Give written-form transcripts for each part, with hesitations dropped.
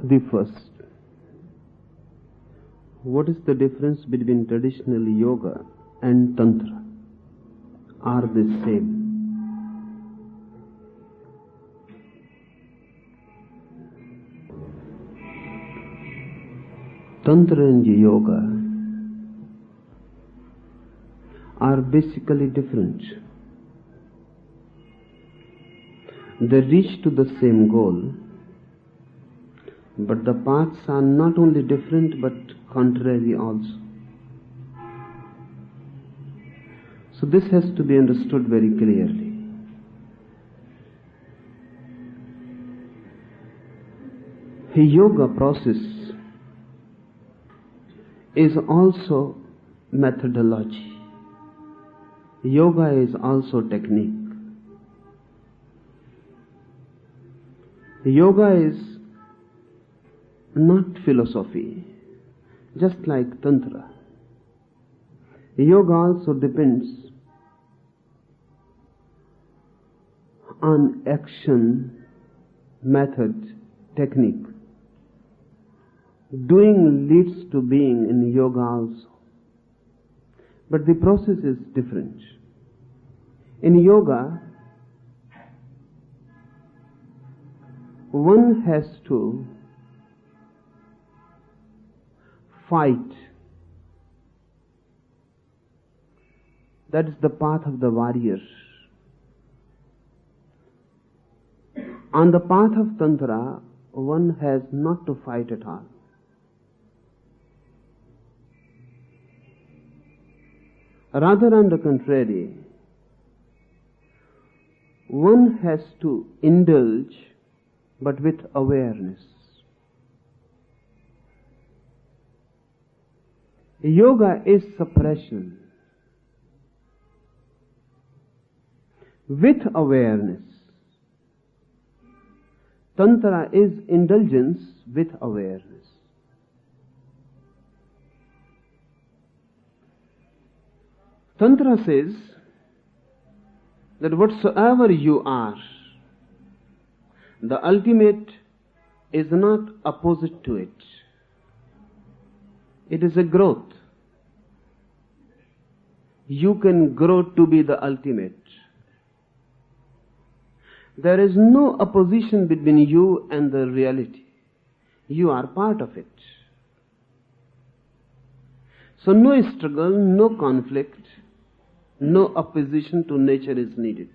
The first, what is the difference between traditional yoga and tantra? Are they same? Tantra and yoga are basically different. They reach to the same goal, but the paths are not only different but contrary also. So this has to be understood very clearly. A yoga process is also methodology. Yoga is also technique. Yoga is not philosophy, just like tantra. Yoga also depends on action, method, technique. Doing leads to being in yoga also. But the process is different. In yoga, one has to fight. That is the path of the warrior. On the path of tantra, one has not to fight at all. Rather, on the contrary, one has to indulge, but with awareness. Yoga is suppression with awareness. Tantra is indulgence with awareness. Tantra says that whatsoever you are, the ultimate is not opposite to it. It is a growth. You can grow to be the ultimate. There is no opposition between you and the reality. You are part of it. So no struggle, no conflict, no opposition to nature is needed.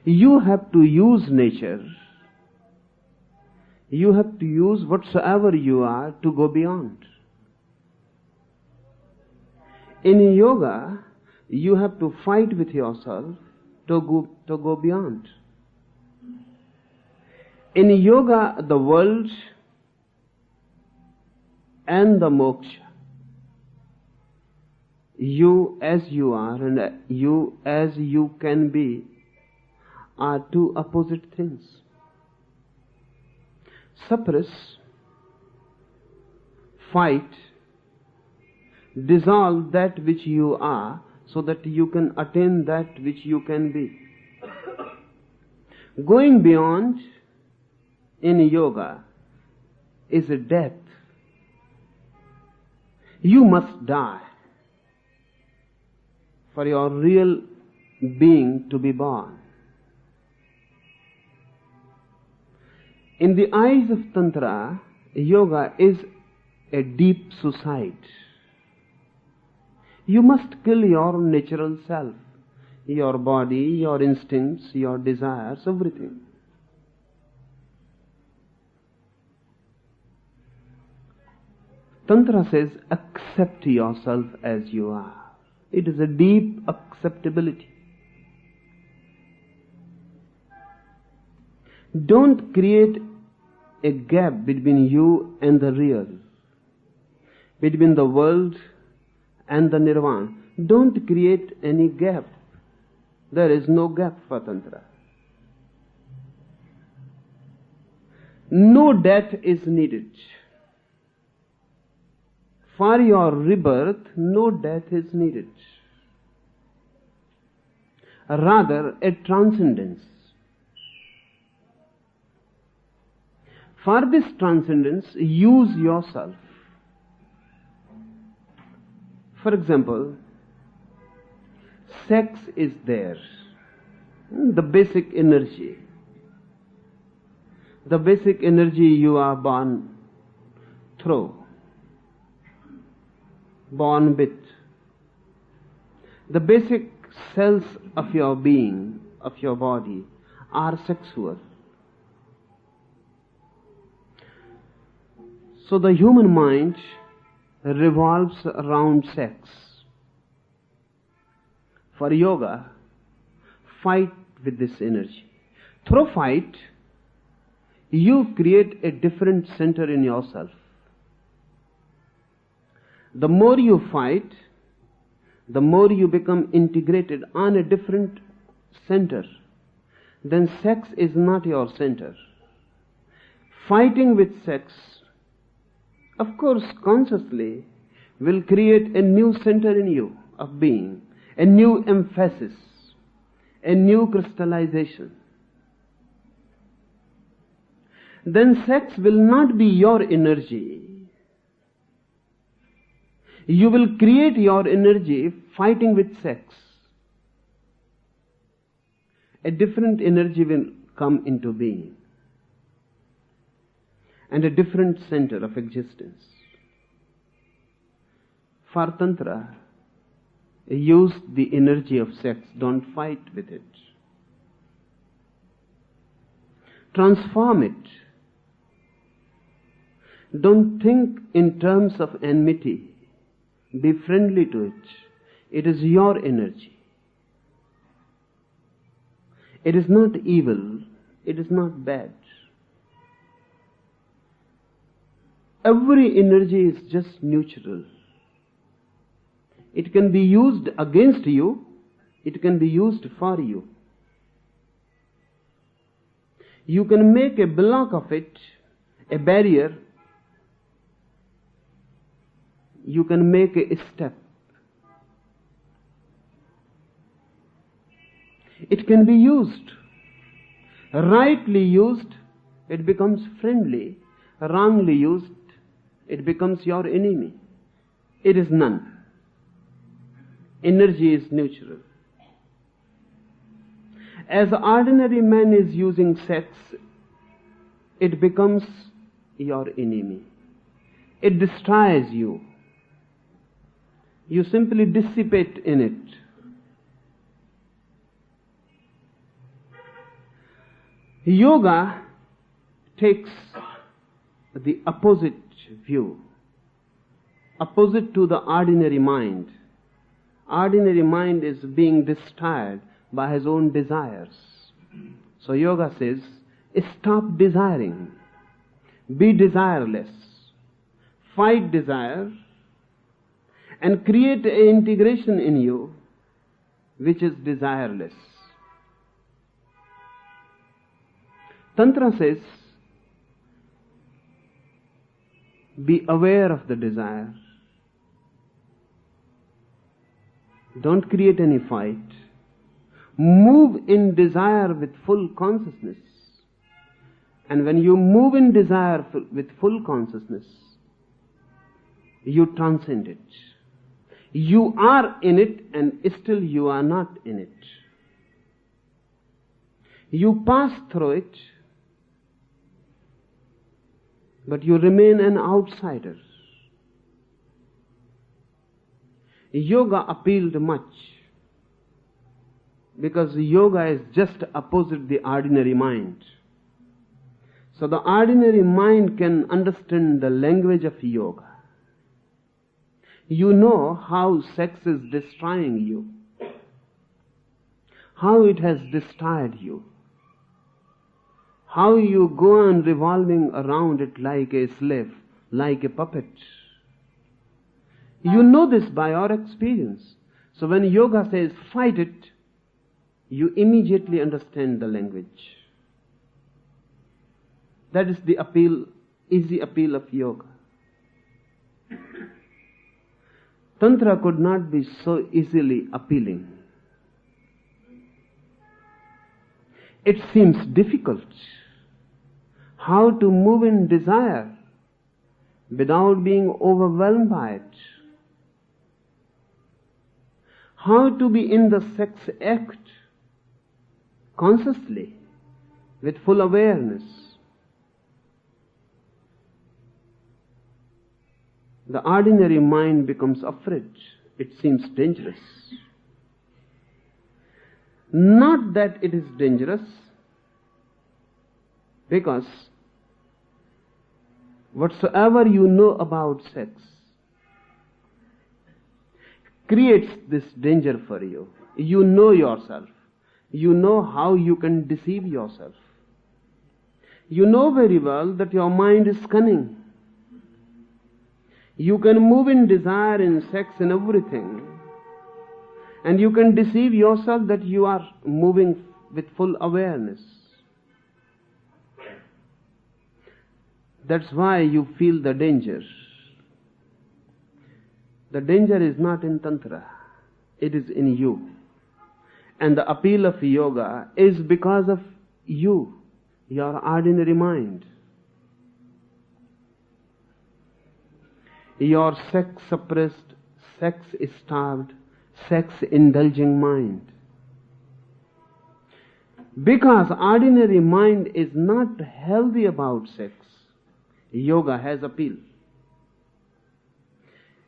You have to use nature. You have to use whatsoever you are to go beyond. In yoga, you have to fight with yourself to go beyond. In yoga, the world and the moksha, you as you are and you as you can be, are two opposite things. Suppress, fight, dissolve that which you are so that you can attain that which you can be. Going beyond in yoga is a death. You must die for your real being to be born. In the eyes of Tantra, yoga is a deep suicide. You must kill your natural self, your body, your instincts, your desires, everything. Tantra says, accept yourself as you are. It is a deep acceptability. Don't create a gap between you and the real, between the world and the nirvana. Don't create any gap. There is no gap for Tantra. No death is needed. For your rebirth, no death is needed. Rather, a transcendence. For this transcendence, use yourself. For example, sex is there, the basic energy. The basic energy you are born through, born with. The basic cells of your being, of your body, are sexual. So the human mind revolves around sex. For yoga, fight with this energy. Through fight, you create a different center in yourself. The more you fight, the more you become integrated on a different center. Then sex is not your center. Fighting with sex, of course consciously, will create a new center in you of being, a new emphasis, a new crystallization. Then sex will not be your energy. You will create your energy fighting with sex. A different energy will come into being, and a different center of existence. For Tantra, use the energy of sex, don't fight with it. Transform it. Don't think in terms of enmity. Be friendly to it. It is your energy. It is not evil. It is not bad. Every energy is just neutral. It can be used against you. It can be used for you. You can make a block of it, a barrier. You can make a step. It can be used. Rightly used, it becomes friendly. Wrongly used, it becomes your enemy. It is none. Energy is neutral. As ordinary man is using sex, it becomes your enemy. It destroys you. You simply dissipate in it. Yoga takes the opposite view, opposite to the ordinary mind. Ordinary mind is being destroyed by his own desires. So yoga says, stop desiring. Be desireless. Fight desire and create an integration in you which is desireless. Tantra says, be aware of the desire. Don't create any fight. Move in desire with full consciousness. And when you move in desire with full consciousness, you transcend it. You are in it and still you are not in it. You pass through it, but you remain an outsider. Yoga appealed much because yoga is just opposite the ordinary mind. So the ordinary mind can understand the language of yoga. You know how sex is destroying you, how it has destroyed you, how you go on revolving around it like a slave, like a puppet. You know this by your experience. So when yoga says fight it, you immediately understand the language. That is the appeal, easy appeal of yoga. Tantra could not be so easily appealing. It seems difficult. how to move in desire without being overwhelmed by it, how to be in the sex act consciously, with full awareness. The ordinary mind becomes afraid. It seems dangerous. Not that it is dangerous, because whatsoever you know about sex creates this danger for you. You know yourself. You know how you can deceive yourself. You know very well that your mind is cunning. You can move in desire, in sex, in everything. And you can deceive yourself that you are moving with full awareness. That's why you feel the danger. The danger is not in Tantra. It is in you. And the appeal of yoga is because of you, your ordinary mind. Your sex-suppressed, sex-starved, sex-indulging mind. Because ordinary mind is not healthy about sex, yoga has appeal.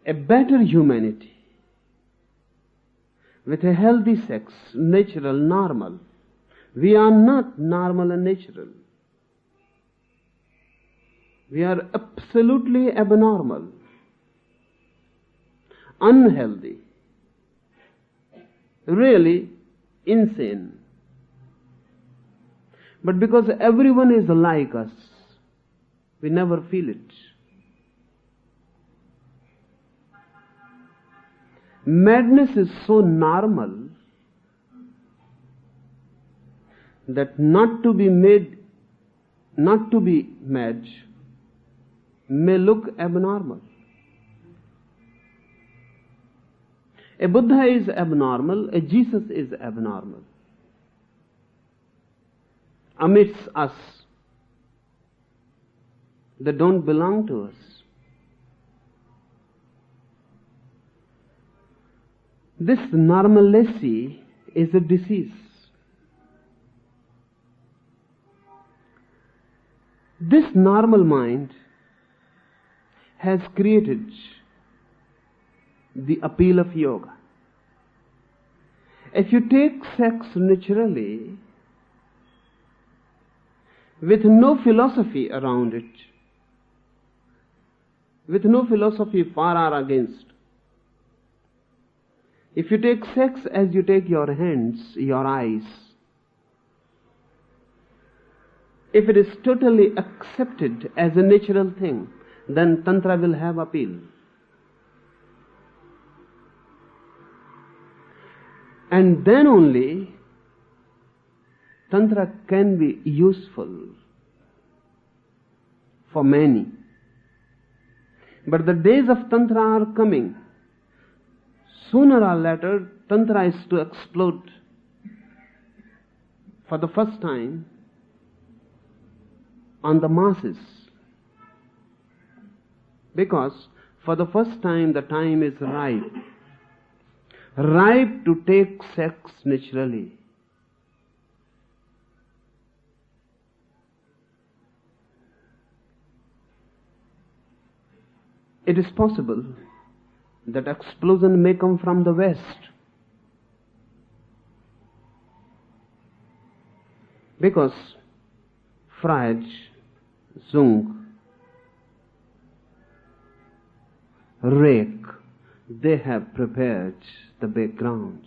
A better humanity, with a healthy sex, natural, normal. We are not normal and natural. We are absolutely abnormal, unhealthy, really insane. But because everyone is like us, we never feel it. Madness is so normal that not to be mad may look abnormal. A Buddha is abnormal, a Jesus is abnormal. Amidst us, they don't belong to us. This normalcy is a disease. This normal mind has created the appeal of yoga. If you take sex naturally, with no philosophy around it, with no philosophy for or against, if you take sex as you take your hands, your eyes, if it is totally accepted as a natural thing, then Tantra will have appeal. And then only Tantra can be useful for many. But the days of Tantra are coming. Sooner or later, Tantra is to explode for the first time on the masses. Because for the first time the time is ripe. Ripe to take sex naturally. It is possible that explosion may come from the West, because Freud, Jung, Reich, they have prepared the background.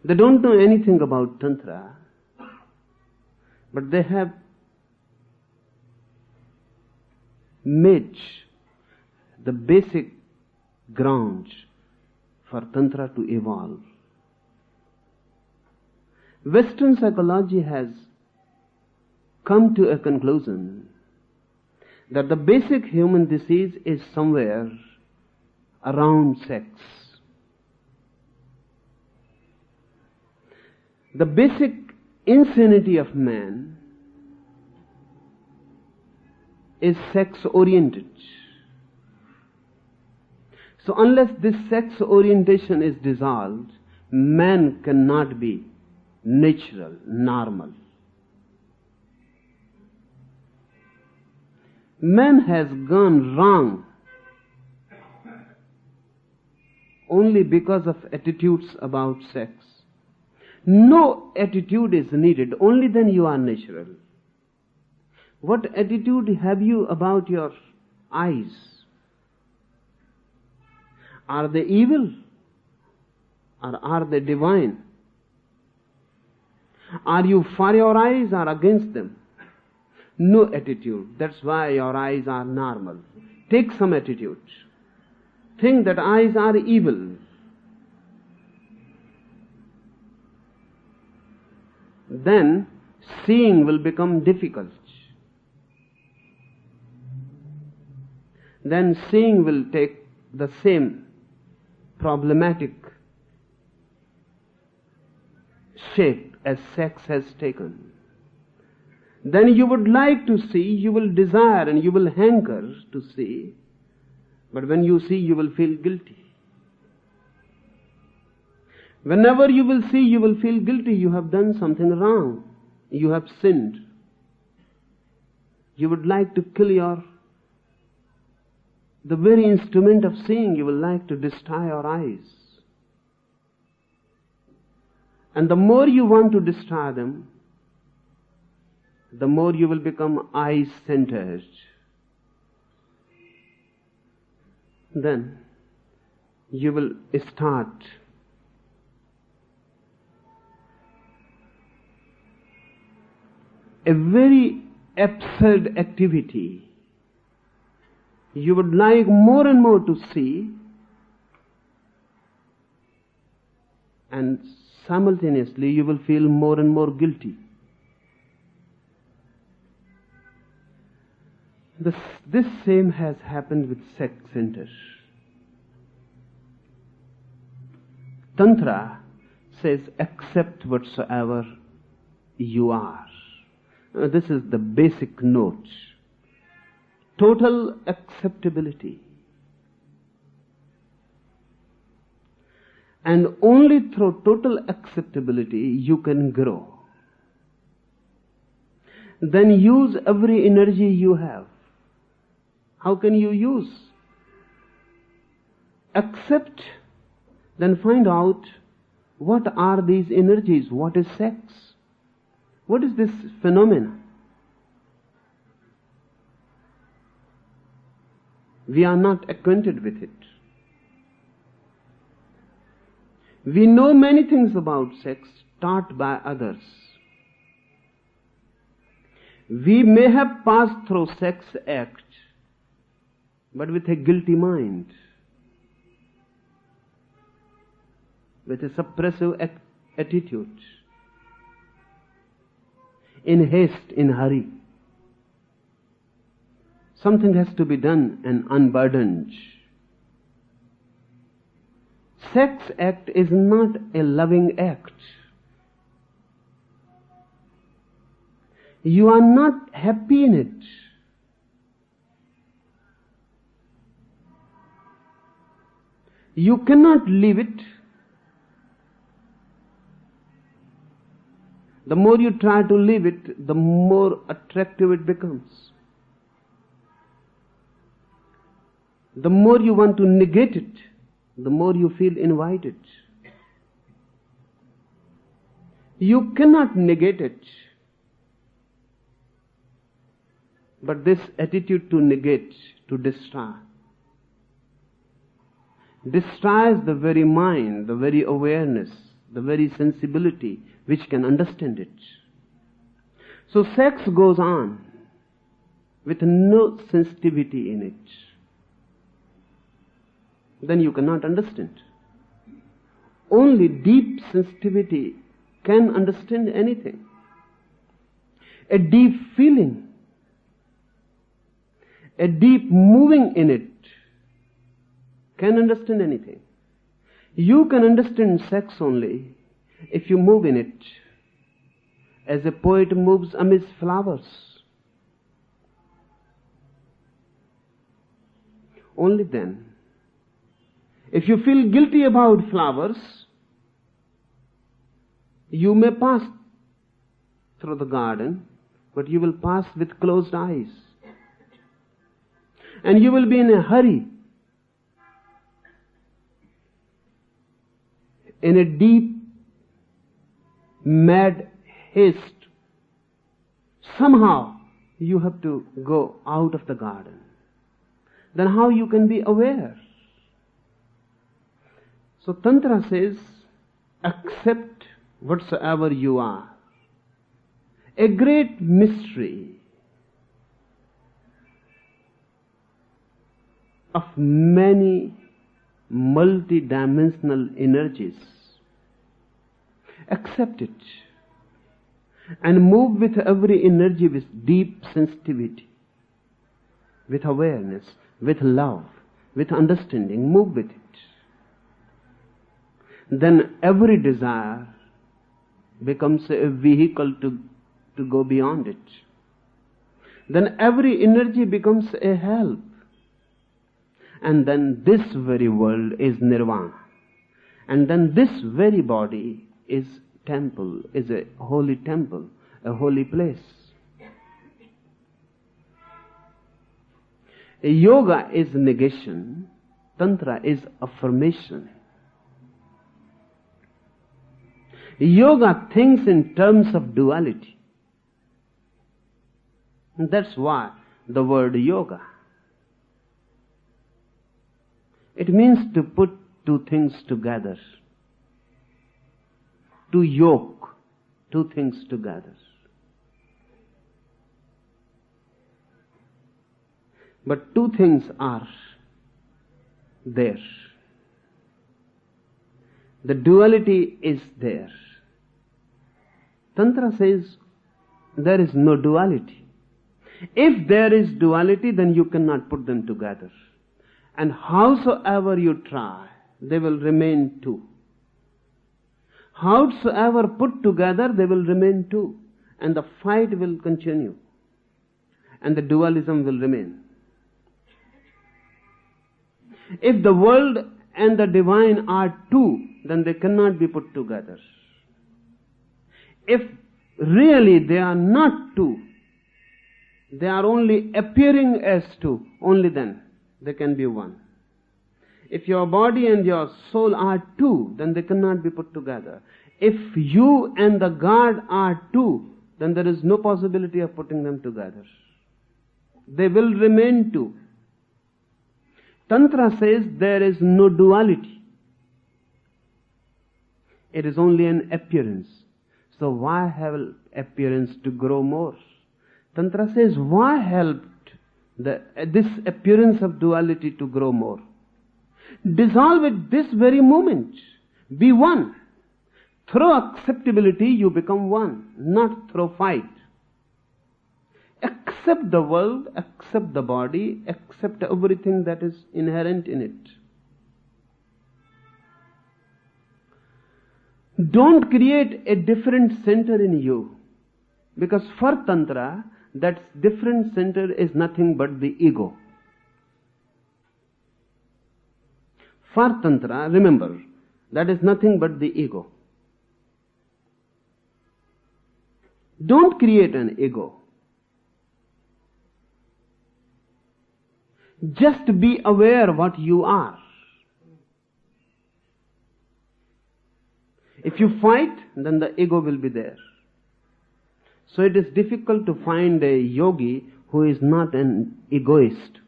They don't know anything about Tantra, but they have made the basic ground for Tantra to evolve. Western psychology has come to a conclusion that the basic human disease is somewhere around sex. The basic insanity of man is sex-oriented. So unless this sex orientation is dissolved, man cannot be natural, normal. Man has gone wrong only because of attitudes about sex. No attitude is needed, only then you are natural. What attitude have you about your eyes? Are they evil or are they divine? Are you for your eyes or against them? No attitude. That's why your eyes are normal. Take some attitude. Think that eyes are evil. Then seeing will become difficult. Then seeing will take the same problematic shape as sex has taken. Then you would like to see, you will desire and you will hanker to see, but when you see, you will feel guilty. Whenever you will see, you will feel guilty. You have done something wrong. You have sinned. You would like to kill the very instrument of seeing. You will like to destroy your eyes. And the more you want to destroy them, the more you will become eye-centered. Then you will start a very absurd activity. You would like more and more to see, and simultaneously you will feel more and more guilty. This same has happened with sex centers. Tantra says, accept whatsoever you are. This is the basic note. Total acceptability. And only through total acceptability you can grow. Then use every energy you have. How can you use? Accept, then find out what are these energies, what is sex, what is this phenomenon. We are not acquainted with it. We know many things about sex taught by others. We may have passed through sex act, but with a guilty mind, with a suppressive attitude, in haste, in hurry. Something has to be done and unburdened. Sex act is not a loving act. You are not happy in it. You cannot leave it. The more you try to leave it, the more attractive it becomes. The more you want to negate it, the more you feel invited. You cannot negate it. But this attitude to negate, to destroy, destroys the very mind, the very awareness, the very sensibility which can understand it. So sex goes on with no sensitivity in it. Then you cannot understand. Only deep sensitivity can understand anything. A deep feeling, a deep moving in it can understand anything. You can understand sex only if you move in it as a poet moves amidst flowers. Only then. If you feel guilty about flowers, you may pass through the garden, but you will pass with closed eyes. And you will be in a hurry, in a deep, mad haste. Somehow you have to go out of the garden. Then how you can be aware? So Tantra says, accept whatsoever you are. A great mystery of many multi-dimensional energies. Accept it and move with every energy with deep sensitivity, with awareness, with love, with understanding. Move with it. Then every desire becomes a vehicle to go beyond it. Then every energy becomes a help. And then this very world is nirvana. And then this very body is temple, is a holy temple, a holy place. Yoga is negation, Tantra is affirmation. Yoga thinks in terms of duality. And that's why the word yoga. It means to put two things together. To yoke two things together. But two things are there. The duality is there. Tantra says there is no duality. If there is duality, then you cannot put them together. And howsoever you try, they will remain two. Howsoever put together, they will remain two. And the fight will continue. And the dualism will remain. If the world and the divine are two, then they cannot be put together. If really they are not two, they are only appearing as two, only then they can be one. If your body and your soul are two, then they cannot be put together. If you and the God are two, then there is no possibility of putting them together. They will remain two. Tantra says there is no duality. It is only an appearance. So why have appearance to grow more? Tantra says, why helped this appearance of duality to grow more? Dissolve it this very moment. Be one. Through acceptability you become one, not through fight. Accept the world, accept the body, accept everything that is inherent in it. Don't create a different center in you. Because for Tantra, that different center is nothing but the ego. For Tantra, remember, that is nothing but the ego. Don't create an ego. Just be aware what you are. If you fight, then the ego will be there. So it is difficult to find a yogi who is not an egoist.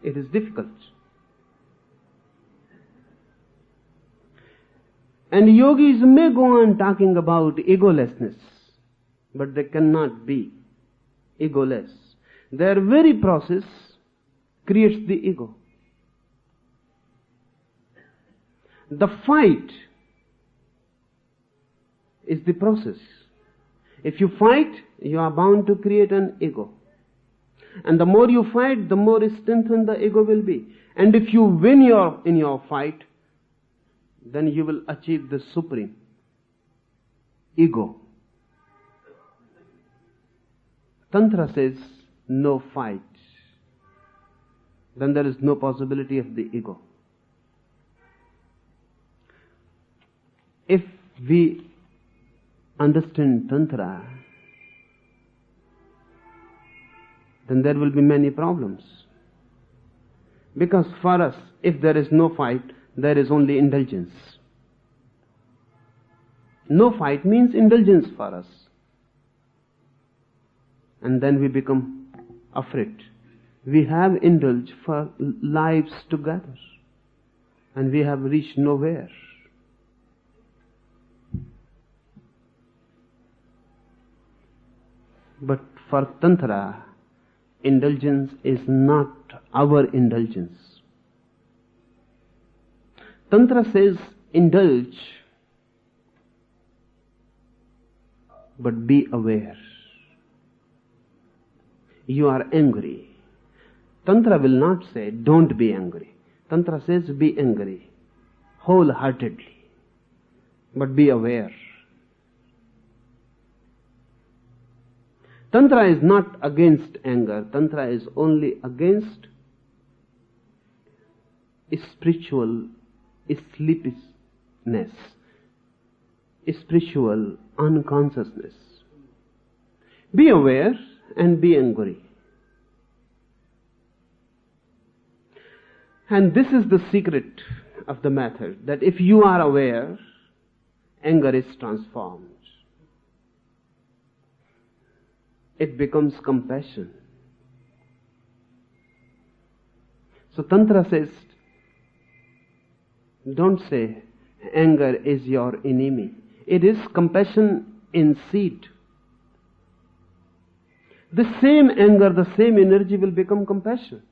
It is difficult. And yogis may go on talking about egolessness, but they cannot be egoless. Their very process creates the ego. The fight is the process. If you fight, you are bound to create an ego. And the more you fight, the more strengthened the ego will be. And if you win in your fight, then you will achieve the supreme ego, Tantra says no fight. Then there is no possibility of the ego. If we understand Tantra, then there will be many problems. Because for us, if there is no fight, there is only indulgence. No fight means indulgence for us. And then we become afraid. We have indulged for lives together, and we have reached nowhere. But for Tantra, indulgence is not our indulgence. Tantra says indulge, but be aware. You are angry. Tantra will not say don't be angry. Tantra says be angry wholeheartedly, but be aware. Tantra is not against anger. Tantra is only against spiritual sleepiness, spiritual unconsciousness. Be aware and be angry. And this is the secret of the method, that if you are aware, anger is transformed. It becomes compassion. So Tantra says, don't say anger is your enemy. It is compassion in seed. The same anger, the same energy will become compassion.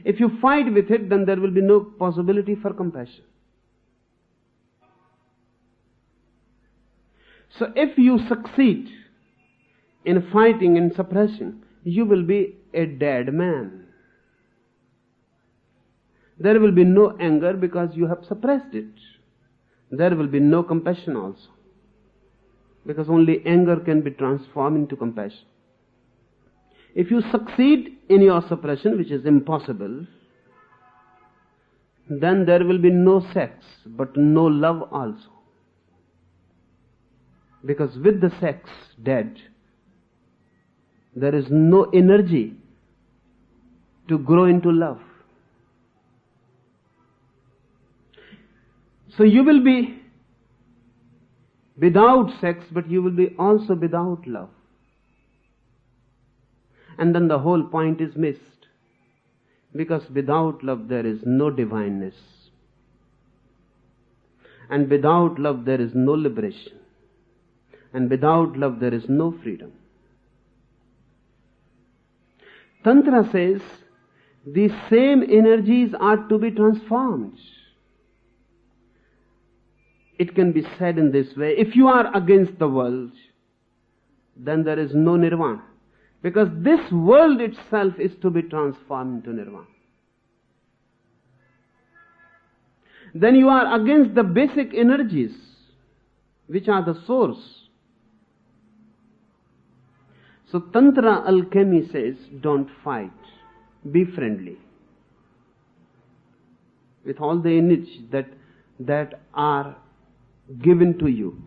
If you fight with it, then there will be no possibility for compassion. So if you succeed in fighting and suppressing, you will be a dead man. There will be no anger because you have suppressed it. There will be no compassion also, because only anger can be transformed into compassion. If you succeed in your suppression, which is impossible, then there will be no sex, but no love also. Because with the sex dead, there is no energy to grow into love. So you will be without sex, but you will be also without love. And then the whole point is missed. Because without love there is no divineness. And without love there is no liberation. And without love there is no freedom. Tantra says these same energies are to be transformed. It can be said in this way: if you are against the world, then there is no nirvana. Because this world itself is to be transformed into nirvana. Then you are against the basic energies, which are the source. So Tantra alchemy says, don't fight, be friendly. With all the energies that are given to you,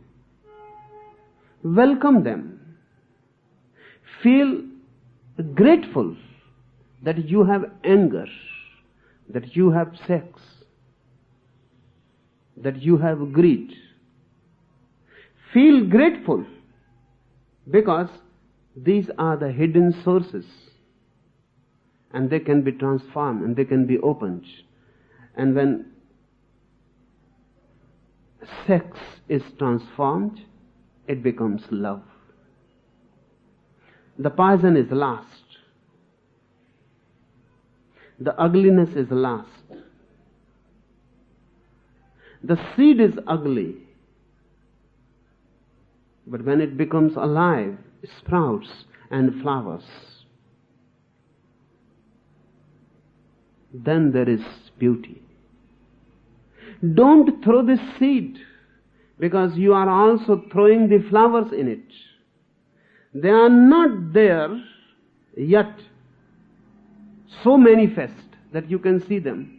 welcome them. Feel grateful that you have anger, that you have sex, that you have greed. Feel grateful because these are the hidden sources, and they can be transformed and they can be opened. And when sex is transformed, it becomes love. The poison is lost. The ugliness is lost. The seed is ugly, but when it becomes alive, it sprouts and flowers. Then there is beauty. Don't throw this seed, because you are also throwing the flowers in it. They are not there yet so manifest that you can see them.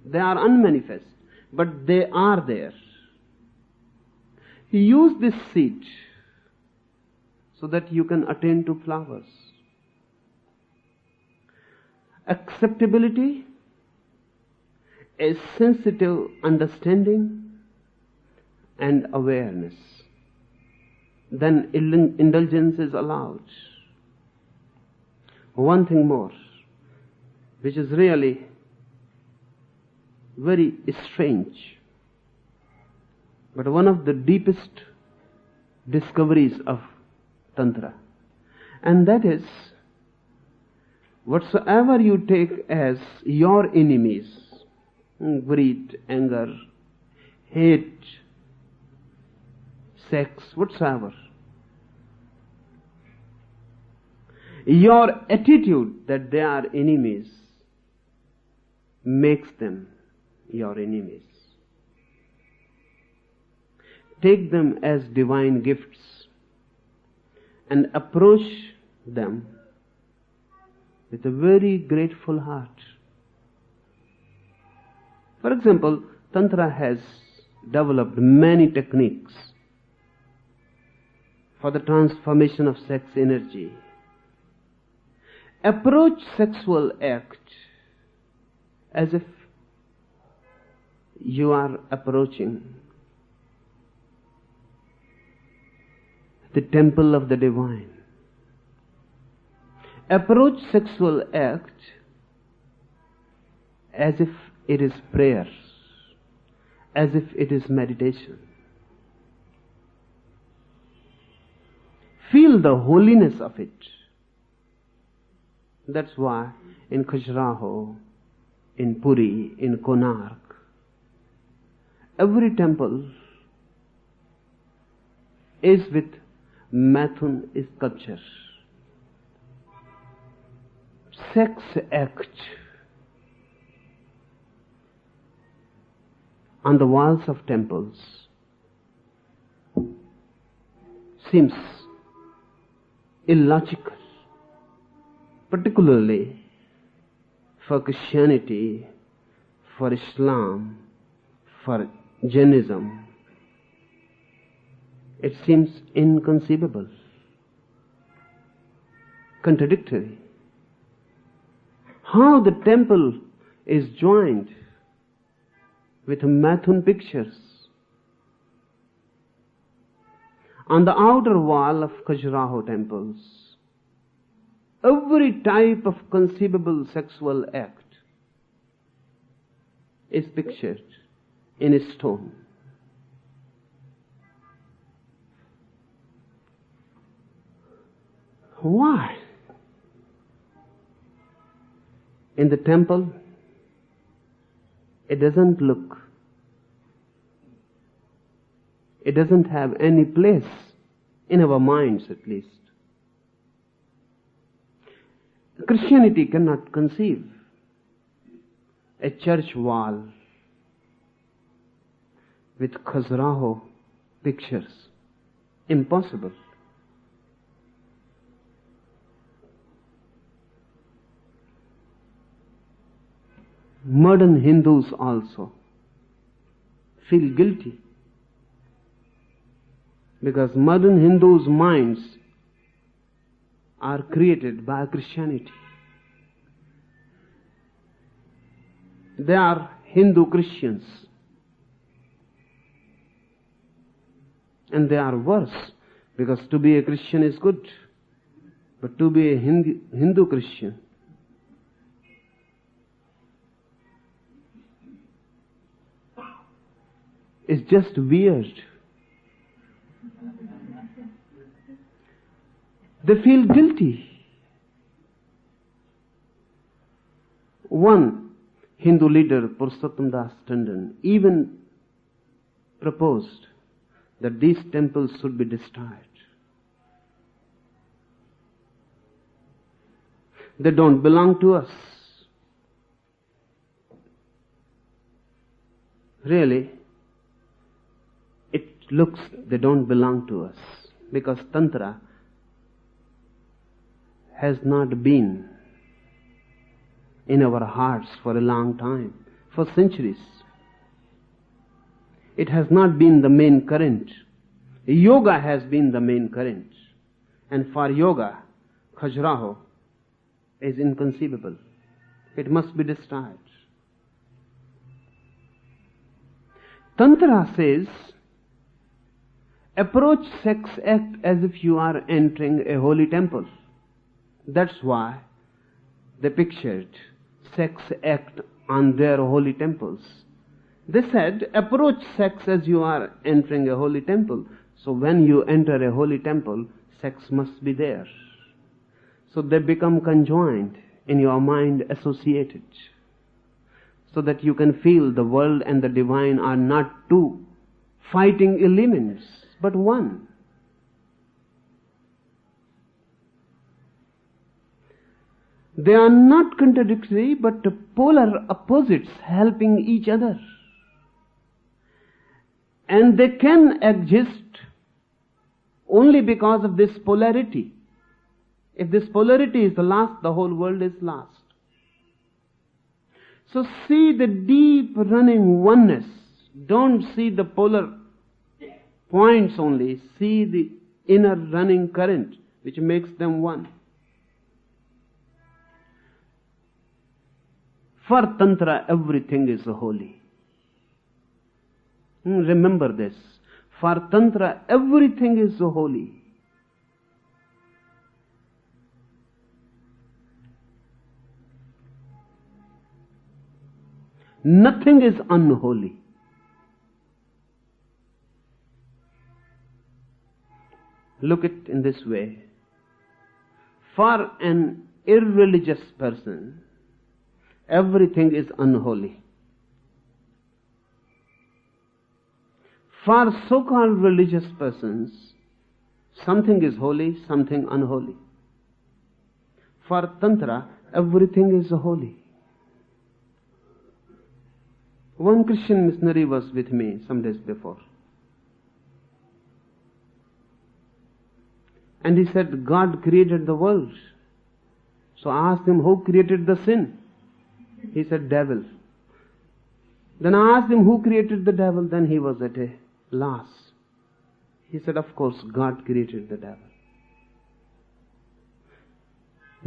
They are unmanifest, but they are there. Use this seed so that you can attain to flowers. Acceptability, a sensitive understanding and awareness. Then indulgence is allowed. One thing more, which is really very strange, but one of the deepest discoveries of Tantra, and that is, whatsoever you take as your enemies, greed, anger, hate, sex, whatsoever, your attitude that they are enemies makes them your enemies. Take them as divine gifts and approach them with a very grateful heart. For example, Tantra has developed many techniques for the transformation of sex energy. Approach sexual act as if you are approaching the temple of the divine. Approach sexual act as if it is prayer, as if it is meditation. Feel the holiness of it. That's why in Khajuraho, in Puri, in Konark, every temple is with Mathun sculpture. Sex act on the walls of temples seems illogical, particularly for Christianity, for Islam, for Jainism. It seems inconceivable, contradictory. How the temple is joined with Mathun pictures. On the outer wall of Khajuraho temples, every type of conceivable sexual act is pictured in a stone. Why? In the temple, it doesn't look, it doesn't have any place in our minds, at least. Christianity cannot conceive a church wall with Khajuraho pictures. Impossible. Modern Hindus also feel guilty because modern Hindus' minds are created by Christianity. They are Hindu Christians, and they are worse because to be a Christian is good, but to be a Hindu Christian is just weird. They feel guilty. One Hindu leader, Purushottam Das Tandon, even proposed that these temples should be destroyed. They don't belong to us. Really, it looks they don't belong to us because Tantra has not been in our hearts for a long time, for centuries. It has not been the main current. Yoga has been the main current. And for yoga, Khajuraho is inconceivable. It must be destroyed. Tantra says, approach sex act as if you are entering a holy temple. That's why they pictured sex act on their holy temples. They said, approach sex as you are entering a holy temple. So when you enter a holy temple, sex must be there. So they become conjoined in your mind, associated, so that you can feel the world and the divine are not two fighting elements, but one. They are not contradictory, but polar opposites helping each other. And they can exist only because of this polarity. If this polarity is lost, the whole world is lost. So see the deep running oneness. Don't see the polar points only. See the inner running current which makes them one. For Tantra, everything is holy. Remember this. For Tantra, everything is holy. Nothing is unholy. Look at it in this way. For an irreligious person, everything is unholy. For so-called religious persons, something is holy, something unholy. For Tantra, everything is holy. One Christian missionary was with me some days before. And he said, God created the world. So I asked him, who created the sin? He said, devil. Then I asked him, who created the devil? Then he was at a loss. He said, of course, God created the devil.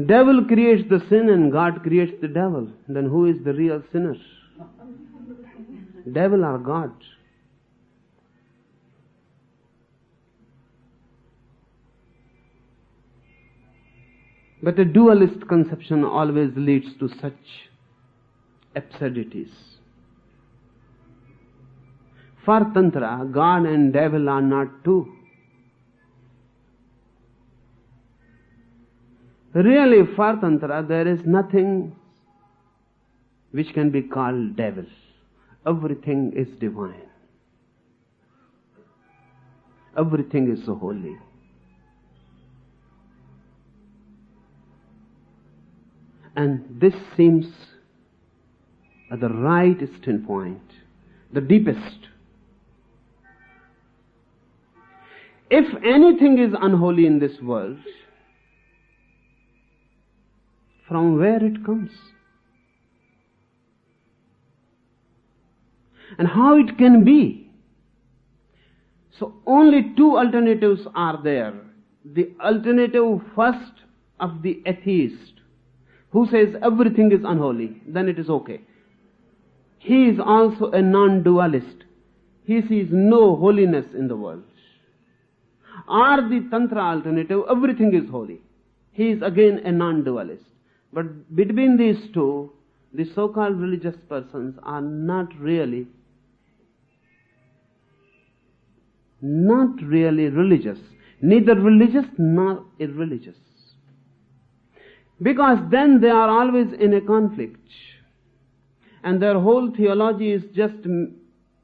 Devil creates the sin and God creates the devil. Then who is the real sinner? Devil or God? But a dualist conception always leads to such absurdities. For Tantra, God and devil are not two. Really, for Tantra, there is nothing which can be called devil. Everything is divine. Everything is holy. And this seems at the right standpoint, the deepest. If anything is unholy in this world, from where it comes? And how it can be? So only two alternatives are there. The alternative first of the atheist, who says everything is unholy, then it is okay. He is also a non-dualist. He sees no holiness in the world. Or the Tantra alternative, everything is holy. He is again a non-dualist. But between these two, the so-called religious persons are not really religious. Neither religious nor irreligious. Because then they are always in a conflict. And their whole theology is just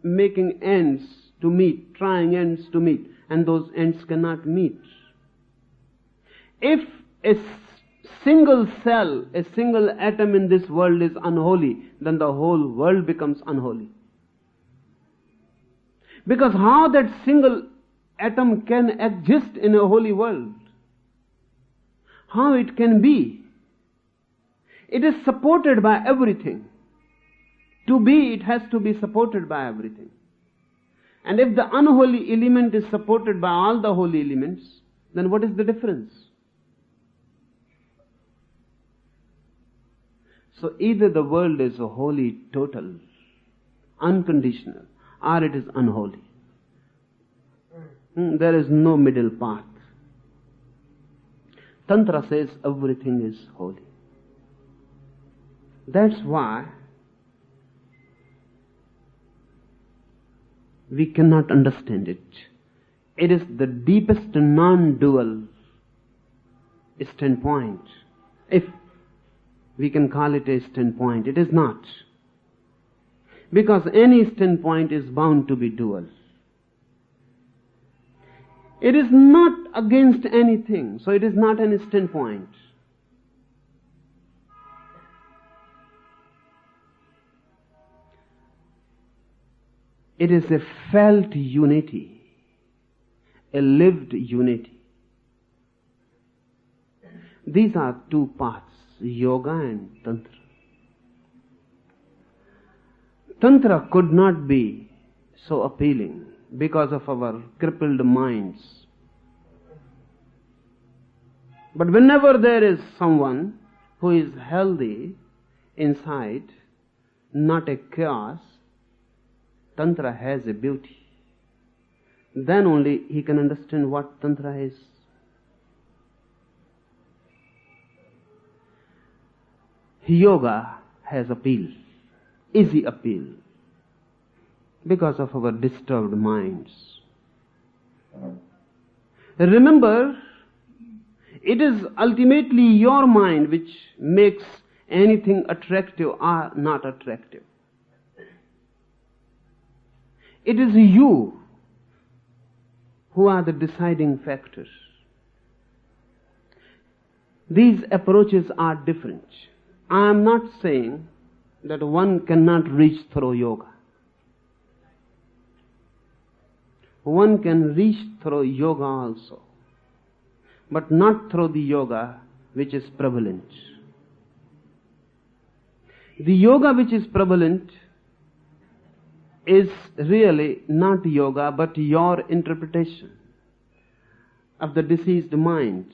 making ends to meet, trying ends to meet. And those ends cannot meet. If a single cell, a single atom in this world is unholy, then the whole world becomes unholy. Because how that single atom can exist in a holy world? How it can be? It is supported by everything. To be, it has to be supported by everything. And if the unholy element is supported by all the holy elements, then what is the difference? So either the world is a holy, total, unconditional, or it is unholy. There is no middle path. Tantra says everything is holy. That's why we cannot understand it. It is the deepest non-dual standpoint. If we can call it a standpoint, it is not. Because any standpoint is bound to be dual. It is not against anything, so it is not any standpoint. It is a felt unity, a lived unity. These are two paths, yoga and tantra. Tantra could not be so appealing because of our crippled minds. But whenever there is someone who is healthy inside, not a chaos, Tantra has a beauty. Then only he can understand what Tantra is. Yoga has appeal, easy appeal, because of our disturbed minds. Remember, it is ultimately your mind which makes anything attractive or not attractive. It is you who are the deciding factors. These approaches are different. I am not saying that one cannot reach through yoga. One can reach through yoga also, but not through the yoga which is prevalent. The yoga which is prevalent is really not yoga, but your interpretation of the diseased mind.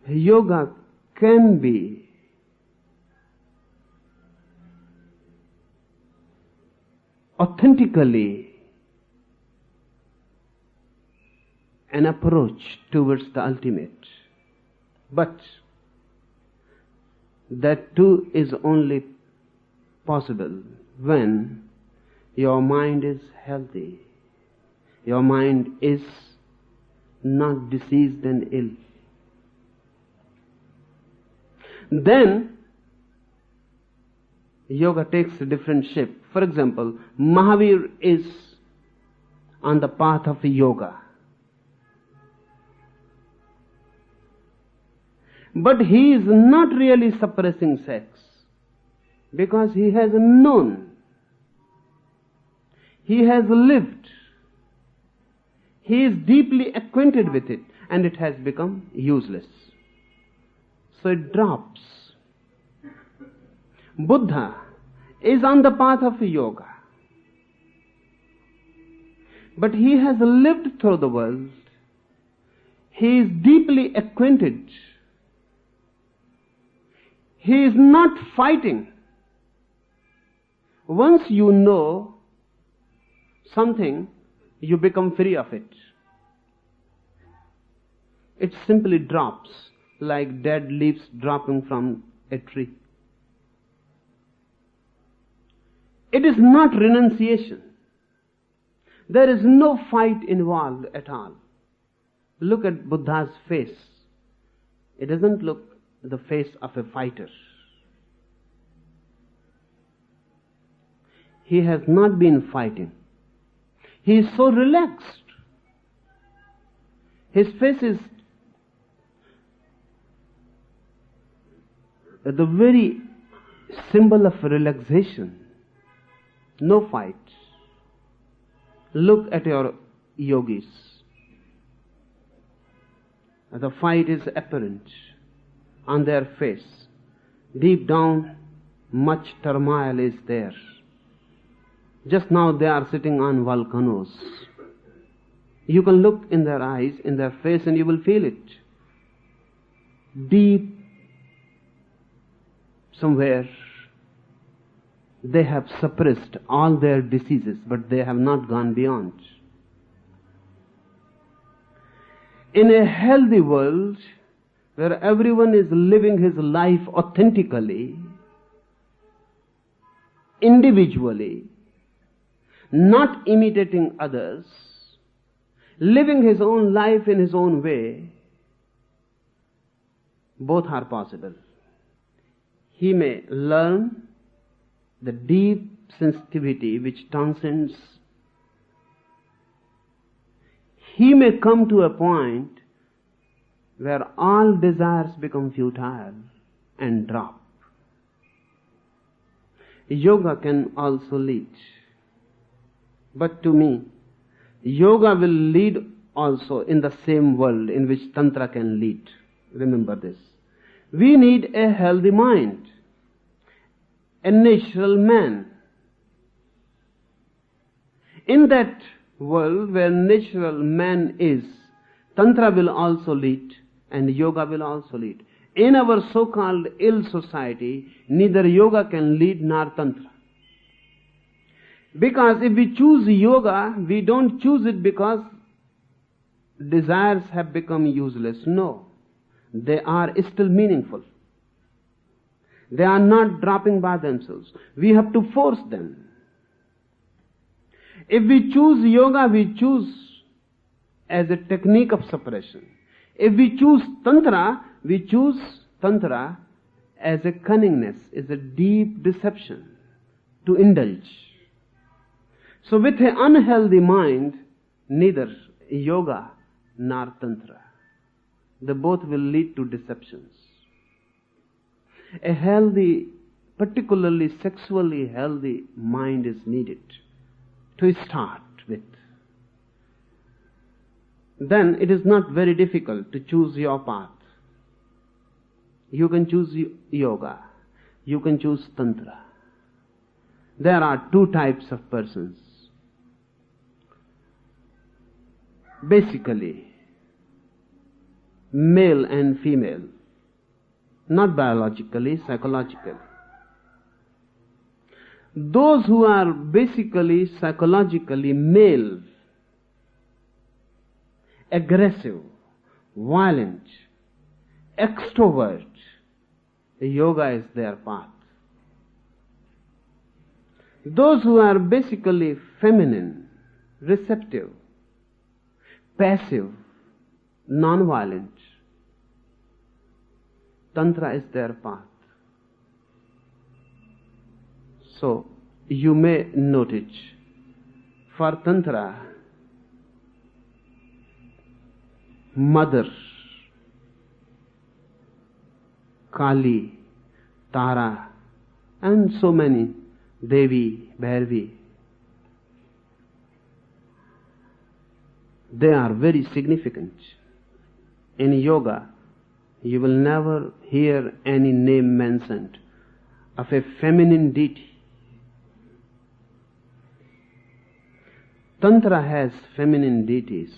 Yoga can be authentically an approach towards the ultimate, but that too is only possible when your mind is healthy, your mind is not diseased and ill. Then yoga takes a different shape. For example, Mahavir is on the path of yoga, but he is not really suppressing sex, because he has known, he has lived, he is deeply acquainted with it, and it has become useless. So it drops. Buddha is on the path of yoga, but he has lived through the world. He is deeply acquainted. He is not fighting. Once you know something, you become free of it. It simply drops like dead leaves dropping from a tree. It is not renunciation. There is no fight involved at all. Look at Buddha's face. It doesn't look the face of a fighter. He has not been fighting. He is so relaxed. His face is the very symbol of relaxation. No fight. Look at your yogis. The fight is apparent on their face. Deep down, much turmoil is there. Just now they are sitting on volcanoes. You can look in their eyes, in their face, and you will feel it. Deep somewhere, they have suppressed all their diseases, but they have not gone beyond. In a healthy world, where everyone is living his life authentically, individually, not imitating others, living his own life in his own way, both are possible. He may learn the deep sensitivity which transcends. He may come to a point where all desires become futile and drop. Yoga can also lead. But to me, yoga will lead also in the same world in which Tantra can lead. Remember this. We need a healthy mind, a natural man. In that world where natural man is, Tantra will also lead and yoga will also lead. In our so-called ill society, neither yoga can lead nor Tantra. Because if we choose yoga, we don't choose it because desires have become useless. No. They are still meaningful. They are not dropping by themselves. We have to force them. If we choose yoga, we choose as a technique of suppression. If we choose Tantra, we choose Tantra as a cunningness, as a deep deception to indulge. So with an unhealthy mind, neither yoga nor Tantra. They both will lead to deceptions. A healthy, particularly sexually healthy mind is needed to start with. Then it is not very difficult to choose your path. You can choose yoga. You can choose Tantra. There are two types of persons. Basically, male and female. Not biologically, psychologically. Those who are basically psychologically male, aggressive, violent, extrovert, yoga is their path. Those who are basically feminine, receptive, passive, non-violent, Tantra is their path. So, you may notice, for Tantra, Mother, Kali, Tara, and so many, Devi, Bhairavi, they are very significant. In yoga, you will never hear any name mentioned of a feminine deity. Tantra has feminine deities.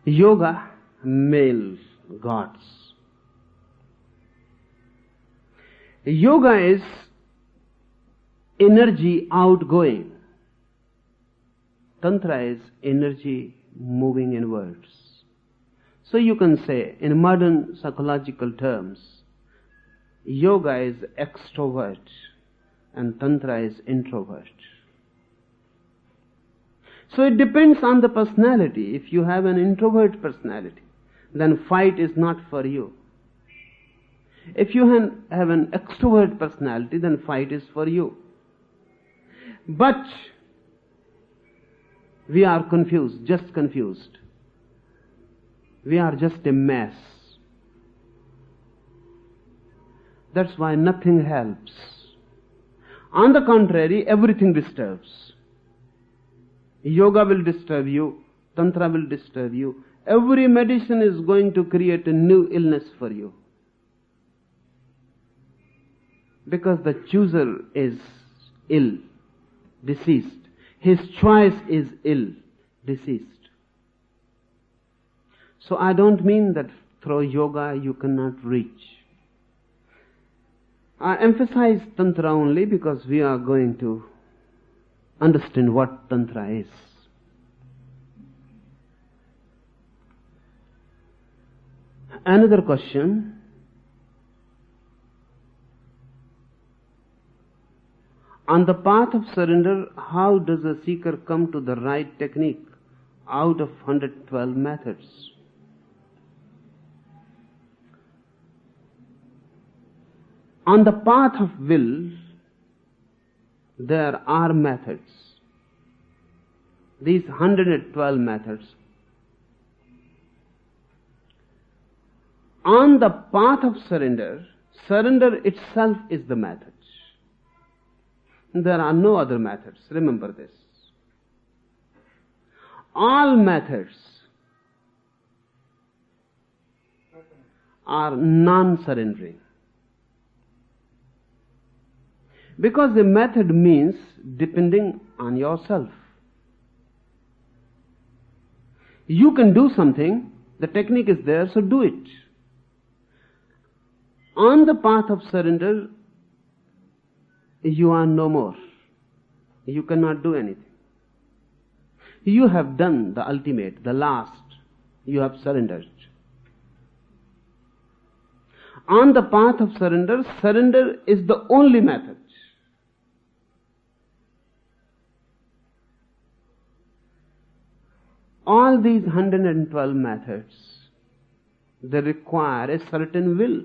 Yoga, male gods. Yoga is energy outgoing. Tantra is energy moving inwards. So you can say, in modern psychological terms, yoga is extrovert and Tantra is introvert. So it depends on the personality. If you have an introvert personality, then fight is not for you. If you have an extrovert personality, then fight is for you. But we are confused, just confused. We are just a mess. That's why nothing helps. On the contrary, everything disturbs. Yoga will disturb you, Tantra will disturb you. Every medicine is going to create a new illness for you. Because the chooser is ill, deceased. His choice is ill, deceased. So I don't mean that through yoga you cannot reach. I emphasize Tantra only because we are going to understand what Tantra is. Another question. On the path of surrender, how does a seeker come to the right technique out of 112 methods? On the path of will, there are methods. These 112 methods. On the path of surrender, surrender itself is the method. There are no other methods. Remember this. All methods are non-surrendering. Because a method means depending on yourself. You can do something, the technique is there, so do it. On the path of surrender, you are no more. You cannot do anything. You have done the ultimate, the last. You have surrendered. On the path of surrender, surrender is the only method. All these 112 methods, they require a certain will.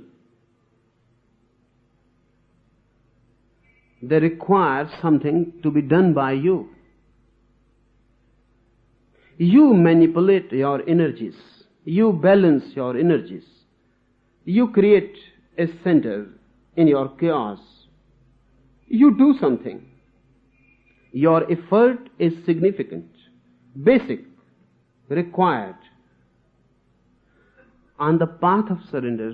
They require something to be done by you. You manipulate your energies. You balance your energies. You create a center in your chaos. You do something. Your effort is significant, basic, required. On the path of surrender,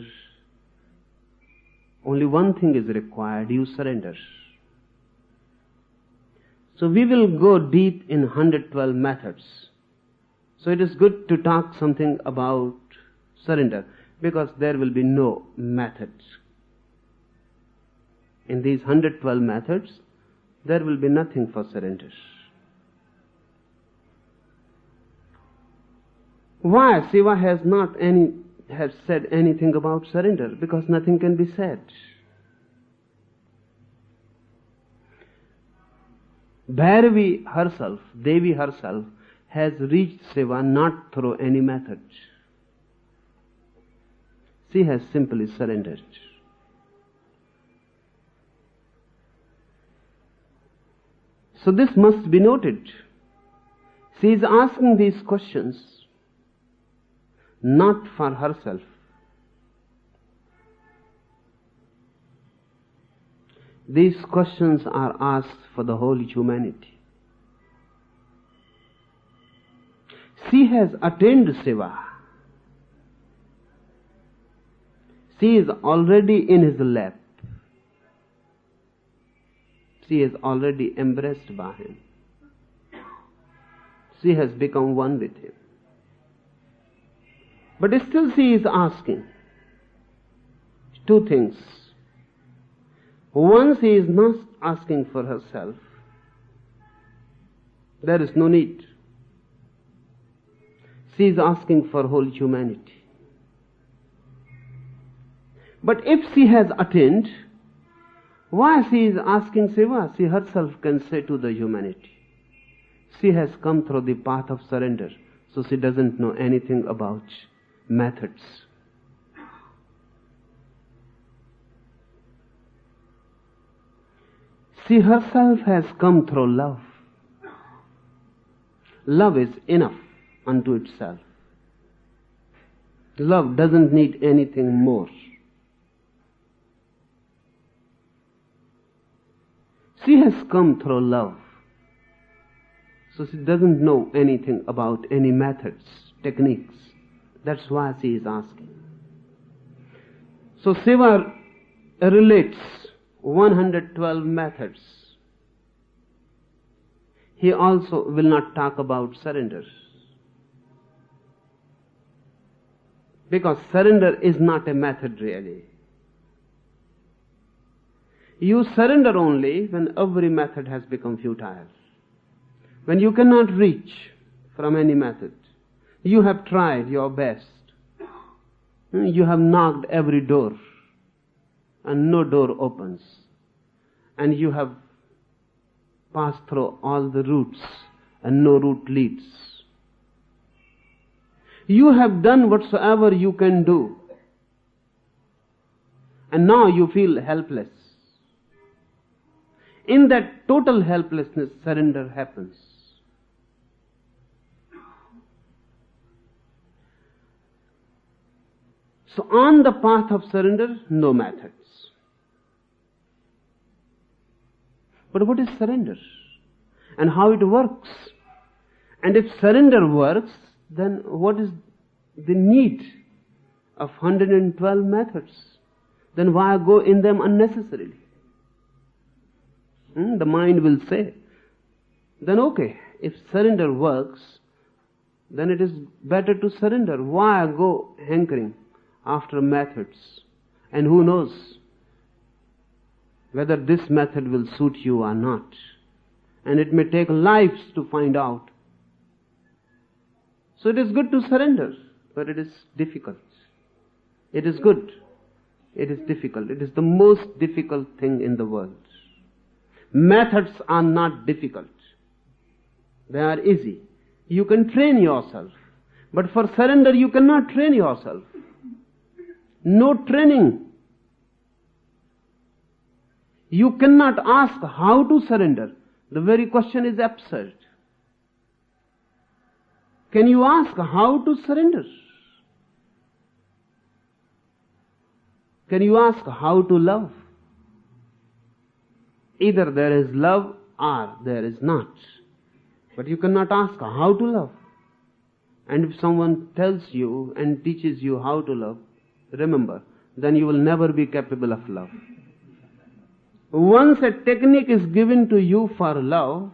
only one thing is required: you surrender. So we will go deep in 112 methods. So it is good to talk something about surrender, because there will be no methods. In these 112 methods, there will be nothing for surrender. Why Shiva has said anything about surrender? Because nothing can be said. Bhairavi herself, Devi herself, has reached Shiva not through any method. She has simply surrendered. So this must be noted. She is asking these questions not for herself. These questions are asked for the whole humanity. She has attained Shiva. She is already in his lap. She is already embraced by him. She has become one with him. But still she is asking two things. One, she is not asking for herself. There is no need. She is asking for whole humanity. But if she has attained, why she is asking Shiva? She herself can say to the humanity. She has come through the path of surrender, so she doesn't know anything about methods. She herself has come through love. Love is enough unto itself. Love doesn't need anything more. She has come through love. So she doesn't know anything about any methods, techniques. That's why she is asking. So Shiva relates 112 methods. He also will not talk about surrender. Because surrender is not a method really. You surrender only when every method has become futile. When you cannot reach from any method. You have tried your best. You have knocked every door and no door opens. And you have passed through all the routes and no route leads. You have done whatsoever you can do. And now you feel helpless. In that total helplessness, surrender happens. So on the path of surrender, no methods. But what is surrender? And how it works? And if surrender works, then what is the need of 112 methods? Then why go in them unnecessarily? The mind will say, then okay, if surrender works, then it is better to surrender. Why go hankering after methods? And who knows whether this method will suit you or not. And it may take lives to find out. So it is good to surrender, but it is difficult. It is good. It is difficult. It is the most difficult thing in the world. Methods are not difficult. They are easy. You can train yourself. But for surrender, you cannot train yourself. No training. You cannot ask how to surrender. The very question is absurd. Can you ask how to surrender? Can you ask how to love? Either there is love or there is not. But you cannot ask how to love. And if someone tells you and teaches you how to love, remember, then you will never be capable of love. Once a technique is given to you for love,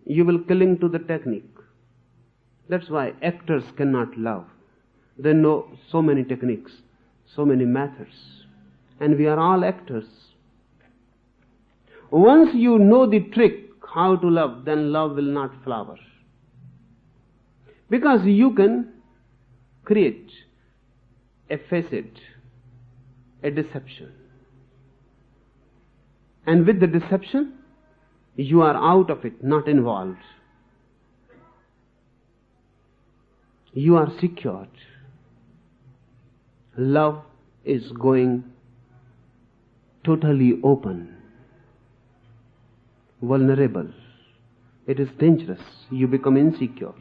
you will cling to the technique. That's why actors cannot love. They know so many techniques, so many methods. And we are all actors. Once you know the trick how to love, then love will not flower. Because you can create a facet, a deception. And with the deception, you are out of it, not involved. You are secured. Love is going totally open, vulnerable. It is dangerous. You become insecure.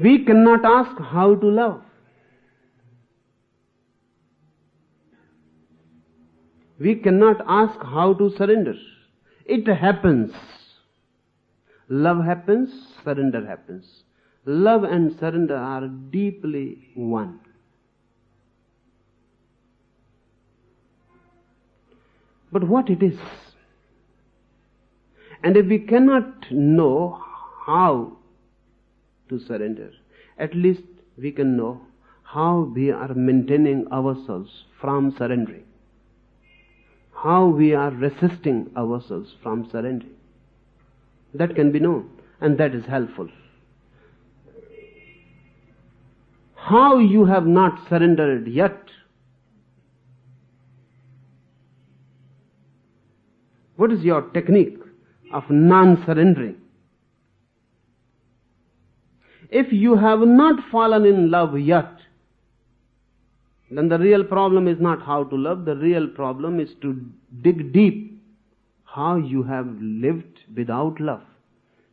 We cannot ask how to love. We cannot ask how to surrender. It happens. Love happens, surrender happens. Love and surrender are deeply one. But what it is? And if we cannot know how to surrender, at least we can know how we are maintaining ourselves from surrendering. How we are resisting ourselves from surrendering. That can be known, and that is helpful. How you have not surrendered yet. What is your technique of non-surrendering? If you have not fallen in love yet, then the real problem is not how to love. The real problem is to dig deep how you have lived without love.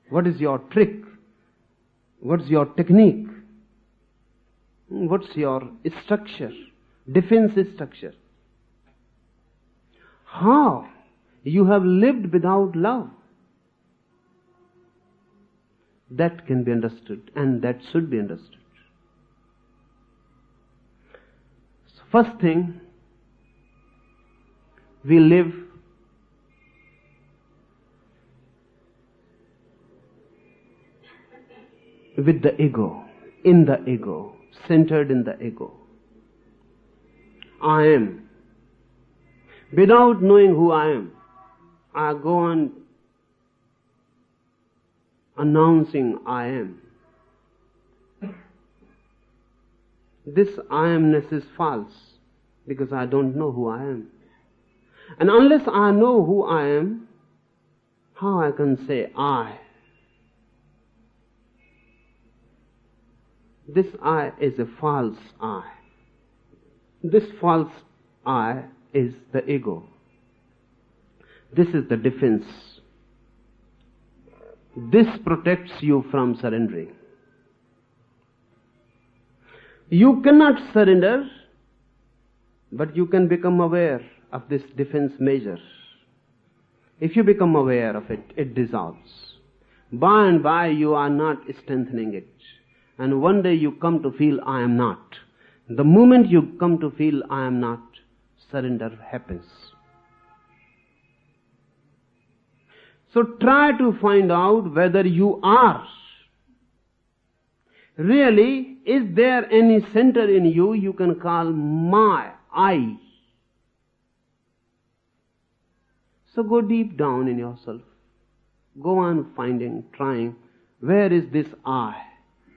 What is your trick? What's your technique? What's your structure? Defense structure. How You have lived without love. That can be understood, and that should be understood. So first thing, we live with the ego, in the ego, centered in the ego. I am. Without knowing who I am, I go on announcing I am. This I amness is false because I don't know who I am. And unless I know who I am, how I can say I? This I is a false I. This false I is the ego. This is the defense. This protects you from surrendering. You cannot surrender, but you can become aware of this defense measure. If you become aware of it, it dissolves. By and by you are not strengthening it. And one day you come to feel I am not. The moment you come to feel I am not, surrender happens. So try to find out whether you are. Really, is there any center in you can call my, I? So go deep down in yourself. Go on finding, trying, where is this I?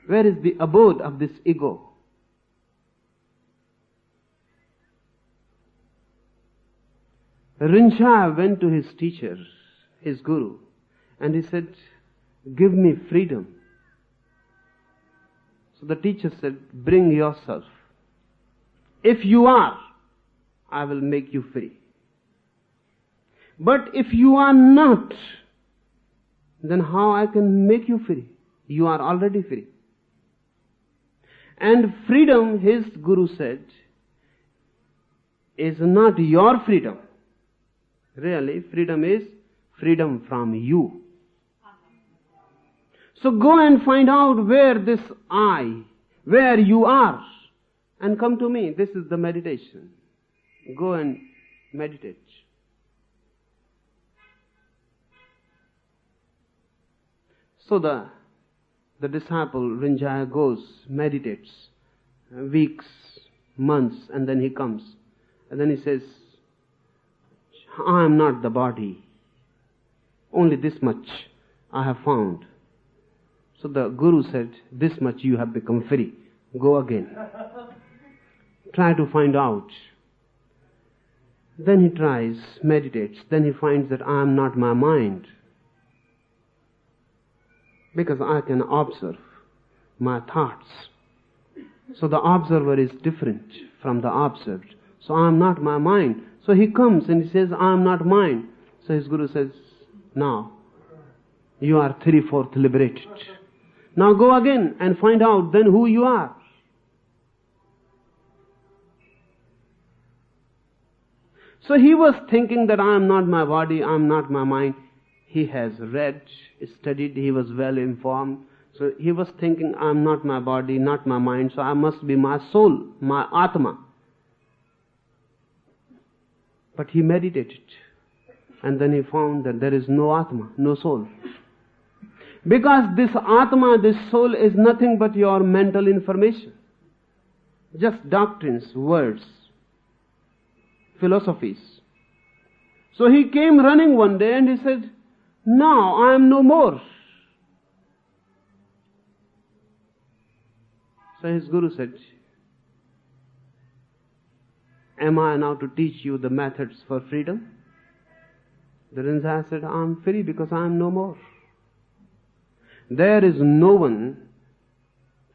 Where is the abode of this ego? Rinzai went to his teacher, his guru, and he said, give me freedom. So the teacher said, bring yourself. If you are, I will make you free. But if you are not, then how I can make you free? You are already free. And freedom, his guru said, is not your freedom. Really, freedom is freedom from you. So go and find out where this I, where you are, and come to me. This is the meditation. Go and meditate. So the disciple Rinzai goes, meditates, weeks, months, and then he comes. And then he says, I am not the body. Only this much I have found. So the Guru said, this much you have become free. Go again. Try to find out. Then he tries, meditates. Then he finds that I am not my mind. Because I can observe my thoughts. So the observer is different from the observed. So I am not my mind. So he comes and he says, I am not mine. So his Guru says, now you are 3/4 liberated. Now go again and find out then who you are. So he was thinking that I am not my body, I am not my mind. He has read, studied, he was well informed. So he was thinking, I am not my body, not my mind, so I must be my soul, my Atma. But he meditated. And then he found that there is no Atma, no soul. Because this Atma, this soul is nothing but your mental information. Just doctrines, words, philosophies. So he came running one day and he said, now I am no more. So his Guru said, am I now to teach you the methods for freedom? The Rinzai said, I am free because I am no more. There is no one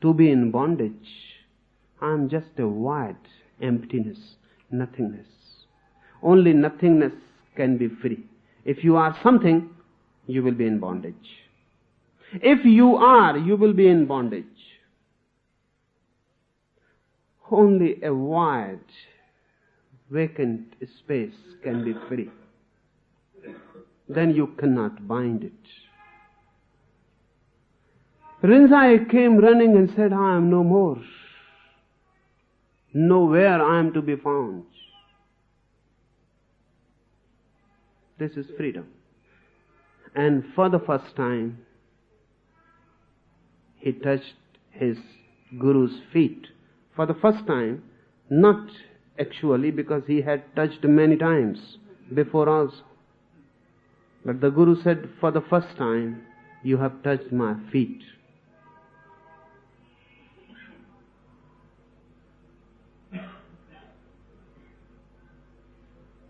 to be in bondage. I am just a void, emptiness, nothingness. Only nothingness can be free. If you are something, you will be in bondage. If you are, you will be in bondage. Only a wide, vacant space can be free. then you cannot bind it. Rinzai came running and said, I am no more. Nowhere I am to be found. This is freedom. And for the first time, he touched his Guru's feet. For the first time, not actually, because he had touched many times before also. But the Guru said, for the first time, you have touched my feet.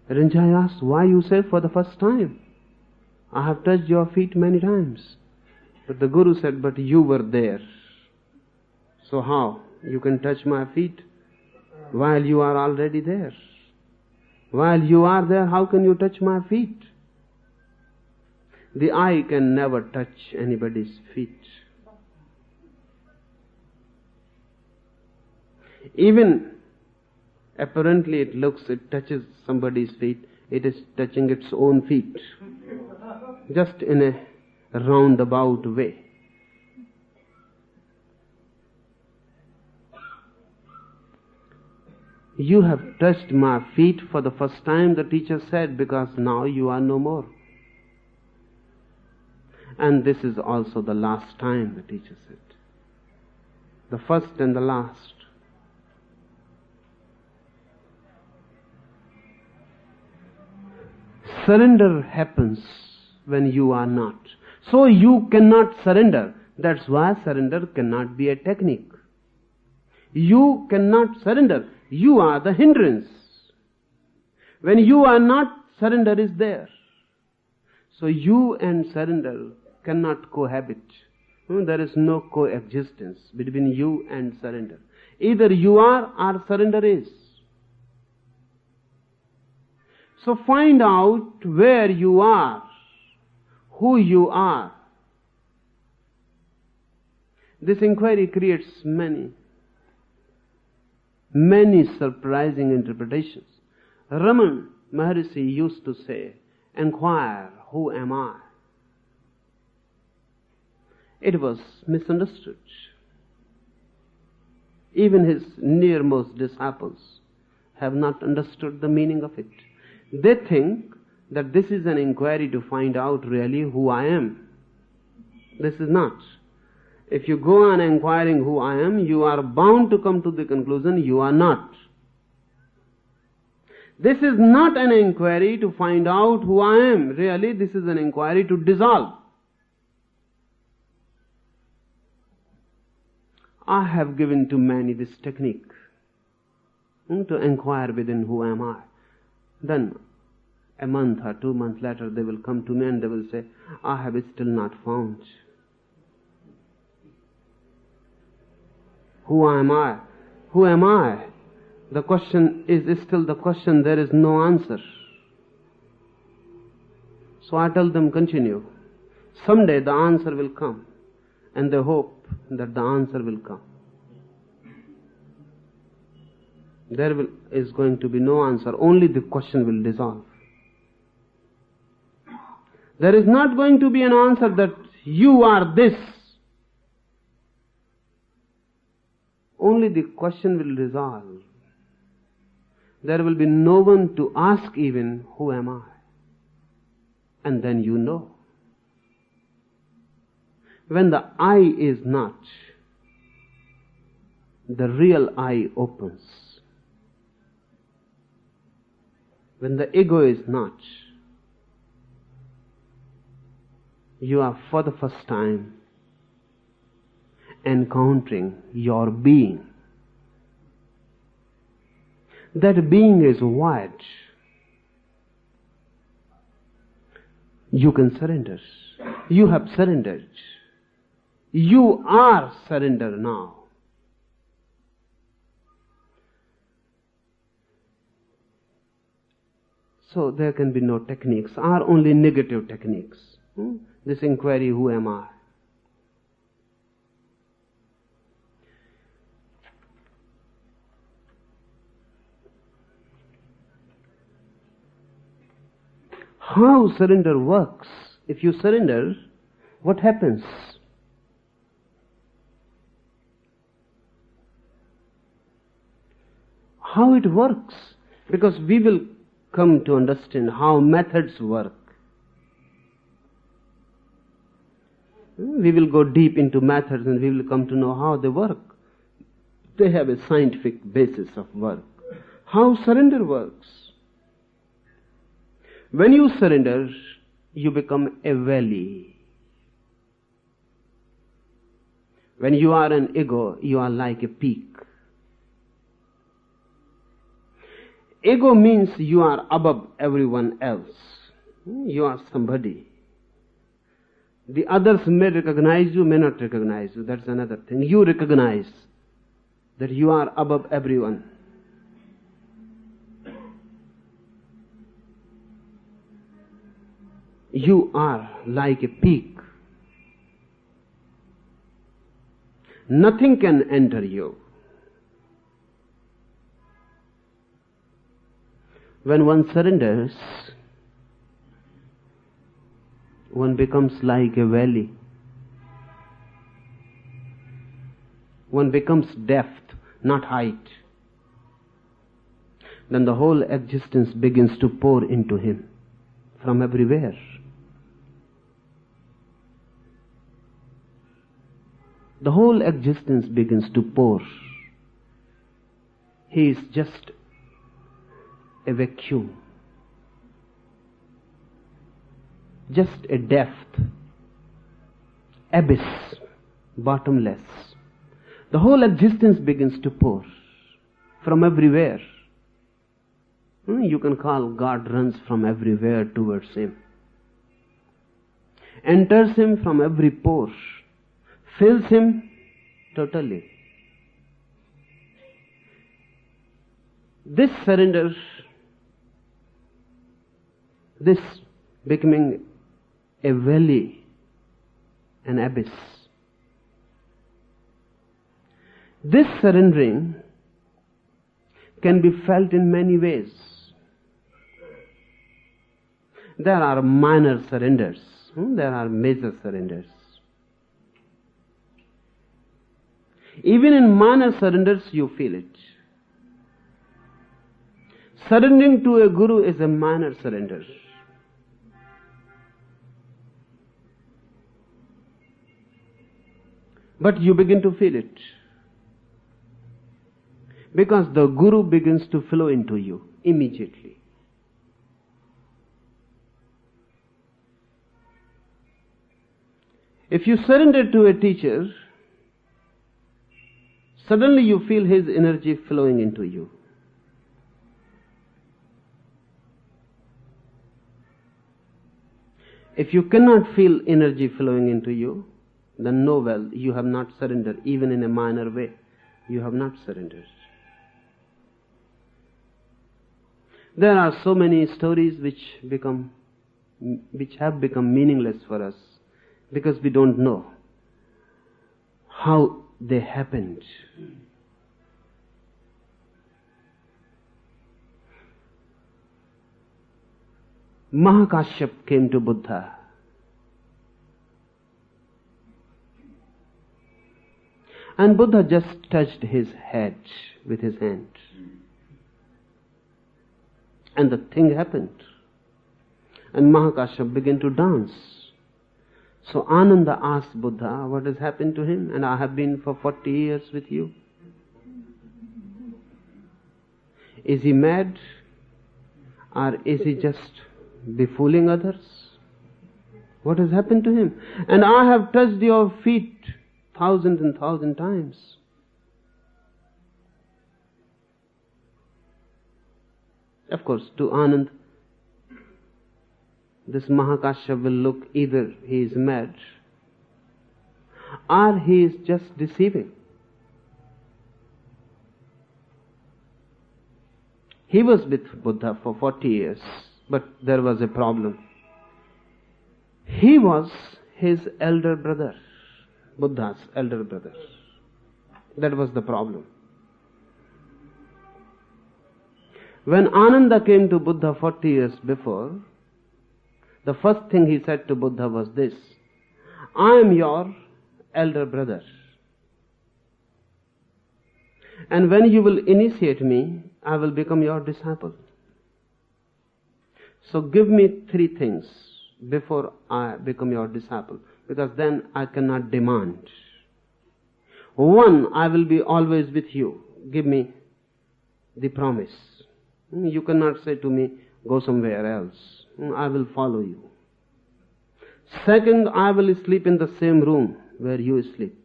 Rinzai asked, why you say for the first time? I have touched your feet many times. But the Guru said, but you were there. So how? You can touch my feet while you are already there. While you are there, how can you touch my feet? The eye can never touch anybody's feet. Even apparently it touches somebody's feet, it is touching its own feet. Just in a roundabout way. You have touched my feet for the first time, the teacher said, because now you are no more. And this is also the last time, the teacher said. The first and the last. Surrender happens when you are not. So you cannot surrender. That's why surrender cannot be a technique. You cannot surrender. You are the hindrance. When you are not, surrender is there. So you and surrender cannot cohabit. There is no coexistence between you and surrender. Either you are or surrender is. So find out where you are, who you are. This inquiry creates many surprising interpretations. Raman Maharishi used to say, inquire, who am I? It was misunderstood. Even his nearmost disciples have not understood the meaning of it. They think that this is an inquiry to find out really who I am. This is not. If you go on inquiring who I am, you are bound to come to the conclusion you are not. This is not an inquiry to find out who I am. Really, this is an inquiry to dissolve. I have given to many this technique to inquire within who am I. Then a month or 2 months later they will come to me and they will say, I have still not found. Who am I? Who am I? The question is still the question, there is no answer. So I tell them, continue. Someday the answer will come. And they hope that the answer will come. There is going to be no answer. Only the question will dissolve. There is not going to be an answer that you are this. Only the question will dissolve. There will be no one to ask even, who am I? And then you know. When the I is not, the real I opens. When the ego is not, you are for the first time encountering your being. That being is wide. You can surrender. You have surrendered. You are surrender now. So there can be no techniques, or only negative techniques. This inquiry, who am I? how surrender works. If you surrender, what happens? How it works? Because we will come to understand how methods work. We will go deep into methods and we will come to know how they work. They have a scientific basis of work. How surrender works. When you surrender, you become a valley. When you are an ego, you are like a peak. Ego means you are above everyone else. You are somebody. The others may recognize you, may not recognize you. That's another thing. You recognize that you are above everyone. You are like a peak. Nothing can enter you. When one surrenders, one becomes like a valley. One becomes depth, not height. Then the whole existence begins to pour into him from everywhere. The whole existence begins to pour. He is just a vacuum, just a depth, abyss, bottomless. The whole existence begins to pour from everywhere. You can call God runs from everywhere towards him, enters him from every pore, fills him totally. This surrender, this becoming a valley, an abyss, this surrendering can be felt in many ways. There are minor surrenders, there are major surrenders. Even in minor surrenders you feel it. Surrendering to a guru is a minor surrender. But you begin to feel it. Because the guru begins to flow into you immediately. If you surrender to a teacher, suddenly you feel his energy flowing into you. If you cannot feel energy flowing into you, then know well, you have not surrendered, even in a minor way. You have not surrendered. There are so many stories which have become meaningless for us because we don't know how they happened. Mahakashyap came to Buddha. And Buddha just touched his head with his hand. And the thing happened. And Mahakashyap began to dance. So Ananda asked Buddha, what has happened to him? And I have been for 40 years with you. Is he mad? Or is he just befooling others? What has happened to him? And I have touched your feet 1,000 and 1,000 times. Of course, to Anand, this Mahakashyap will look either he is mad or he is just deceiving. He was with Buddha for 40 years, but there was a problem. He was his elder brother, Buddha's elder brother. That was the problem. When Ananda came to Buddha 40 years before, The first thing he said to Buddha was this: I am your elder brother. And when you will initiate me, I will become your disciple. So give me 3 things before I become your disciple, because then I cannot demand. 1, I will be always with you. Give me the promise. You cannot say to me, go somewhere else. I will follow you. 2, I will sleep in the same room where you sleep.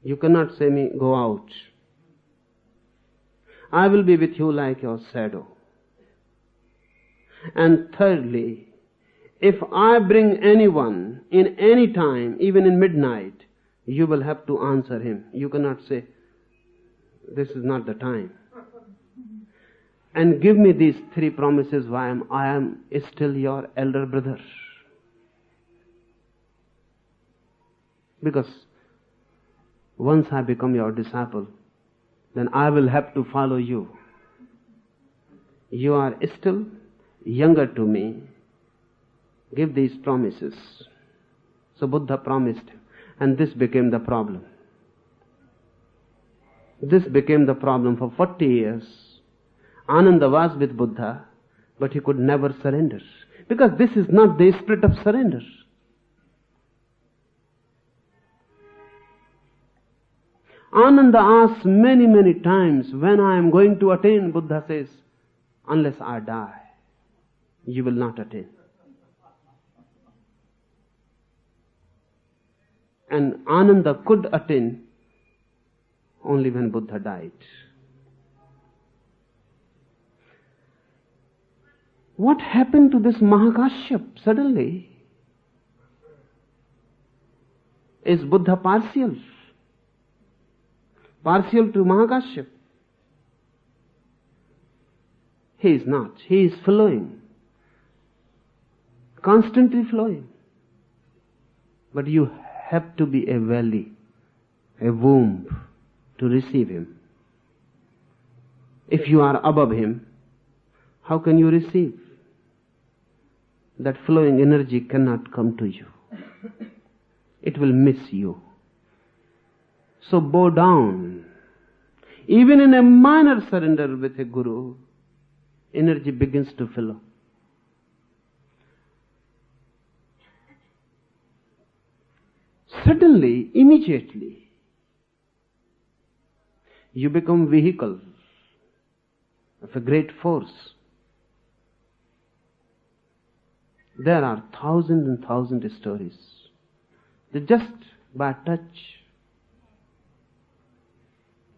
You cannot say me, go out. I will be with you like your shadow. And thirdly, if I bring anyone in any time, even in midnight, you will have to answer him. You cannot say, this is not the time. And give me these 3 promises why I am still your elder brother. Because once I become your disciple, then I will have to follow you. You are still younger to me. Give these promises. So Buddha promised him, and this became the problem. This became the problem for 40 years. Ananda was with Buddha, but he could never surrender. Because this is not the spirit of surrender. Ananda asks many, many times, when I am going to attain? Buddha says, unless I die, you will not attain. And Ananda could attain only when Buddha died. What happened to this Mahakashyap suddenly? Is Buddha partial? Partial to Mahakashyap? He is not. He is flowing. Constantly flowing. But you have to be a valley, a womb, to receive him. If you are above him, how can you receive? That flowing energy cannot come to you. It will miss you. So bow down. Even in a minor surrender with a guru, energy begins to flow. Suddenly, immediately, you become vehicle of a great force. There are thousands and thousands of stories. That just by touch,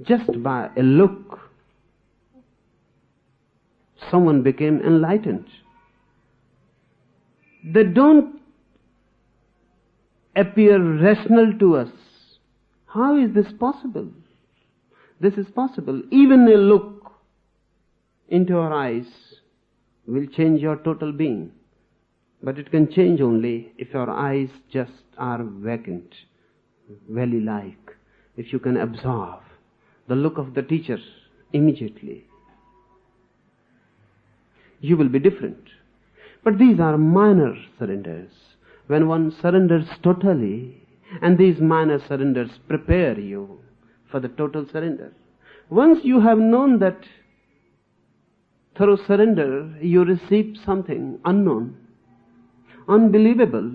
just by a look, someone became enlightened. They don't appear rational to us. How is this possible? This is possible. Even a look into your eyes will change your total being. But it can change only if your eyes just are vacant, valley-like. If you can absorb the look of the teacher immediately, you will be different. But these are minor surrenders. When one surrenders totally, and these minor surrenders prepare you for the total surrender. Once you have known that through surrender you receive something unknown, unbelievable,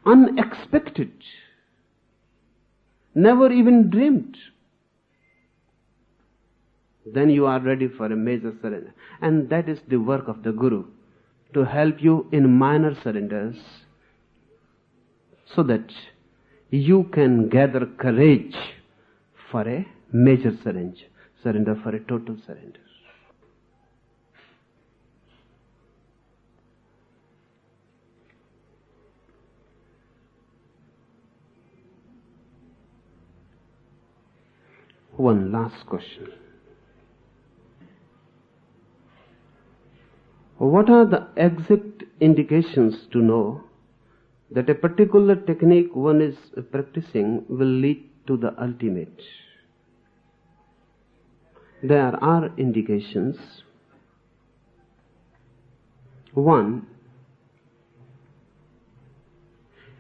unexpected, never even dreamt, then you are ready for a major surrender. And that is the work of the Guru, to help you in minor surrenders so that you can gather courage for a major surrender, for a total surrender. One last question. What are the exact indications to know that a particular technique one is practicing will lead to the ultimate? There are indications One,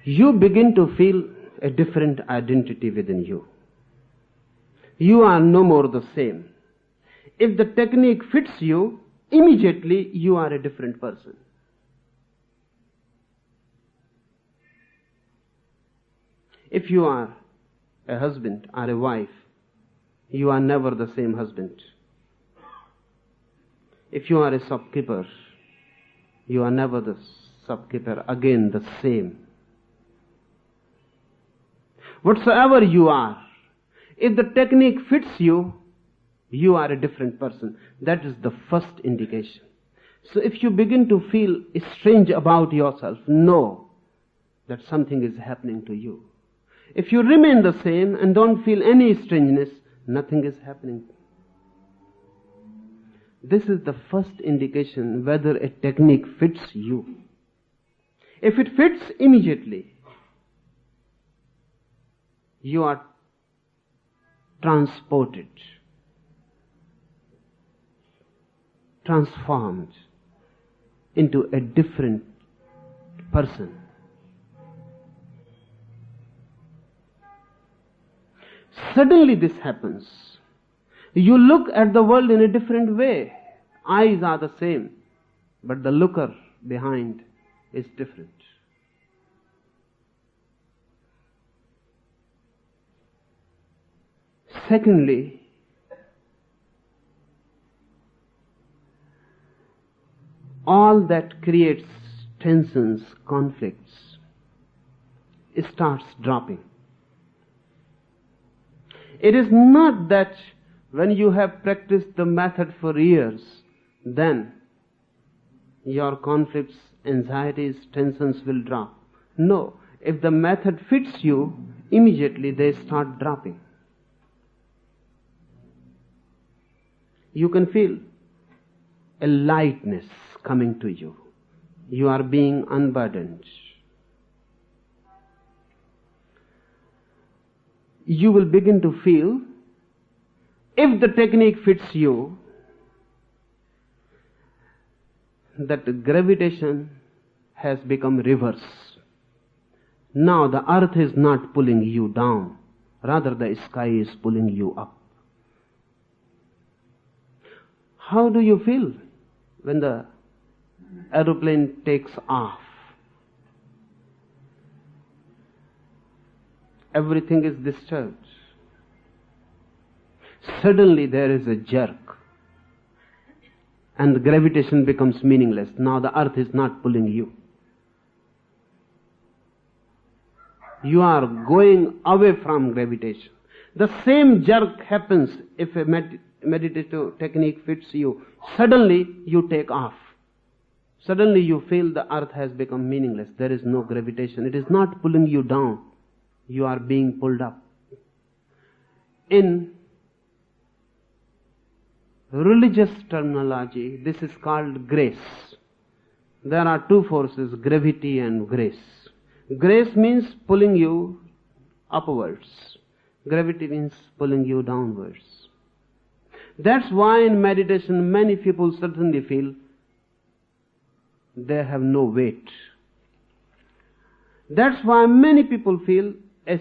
you begin to feel a different identity within you. You are no more the same. If the technique fits you, immediately you are a different person. If you are a husband or a wife, you are never the same husband. If you are a shopkeeper, you are never the shopkeeper again the same. Whatsoever you are, if the technique fits you, you are a different person. That is the first indication. So if you begin to feel strange about yourself, know that something is happening to you. If you remain the same and don't feel any strangeness, nothing is happening. This is the first indication whether a technique fits you. If it fits, immediately you are transported, transformed into a different person. Suddenly this happens. You look at the world in a different way. Eyes are the same, but the looker behind is different. Secondly, all that creates tensions, conflicts, it starts dropping. It is not that when you have practiced the method for years, then your conflicts, anxieties, tensions will drop. No, if the method fits you, immediately they start dropping. You can feel a lightness coming to you. You are being unburdened. You will begin to feel, if the technique fits you, that gravitation has become reverse. Now the earth is not pulling you down, rather the sky is pulling you up. How do you feel when the aeroplane takes off? Everything is disturbed. Suddenly there is a jerk and the gravitation becomes meaningless. Now the earth is not pulling you. You are going away from gravitation. The same jerk happens if a meditative technique fits you. Suddenly you take off. Suddenly you feel the earth has become meaningless. There is no gravitation. It is not pulling you down. You are being pulled up. In religious terminology, this is called grace. There are two forces, gravity and grace. Grace means pulling you upwards. Gravity means pulling you downwards. That's why in meditation many people certainly feel they have no weight. That's why many people feel an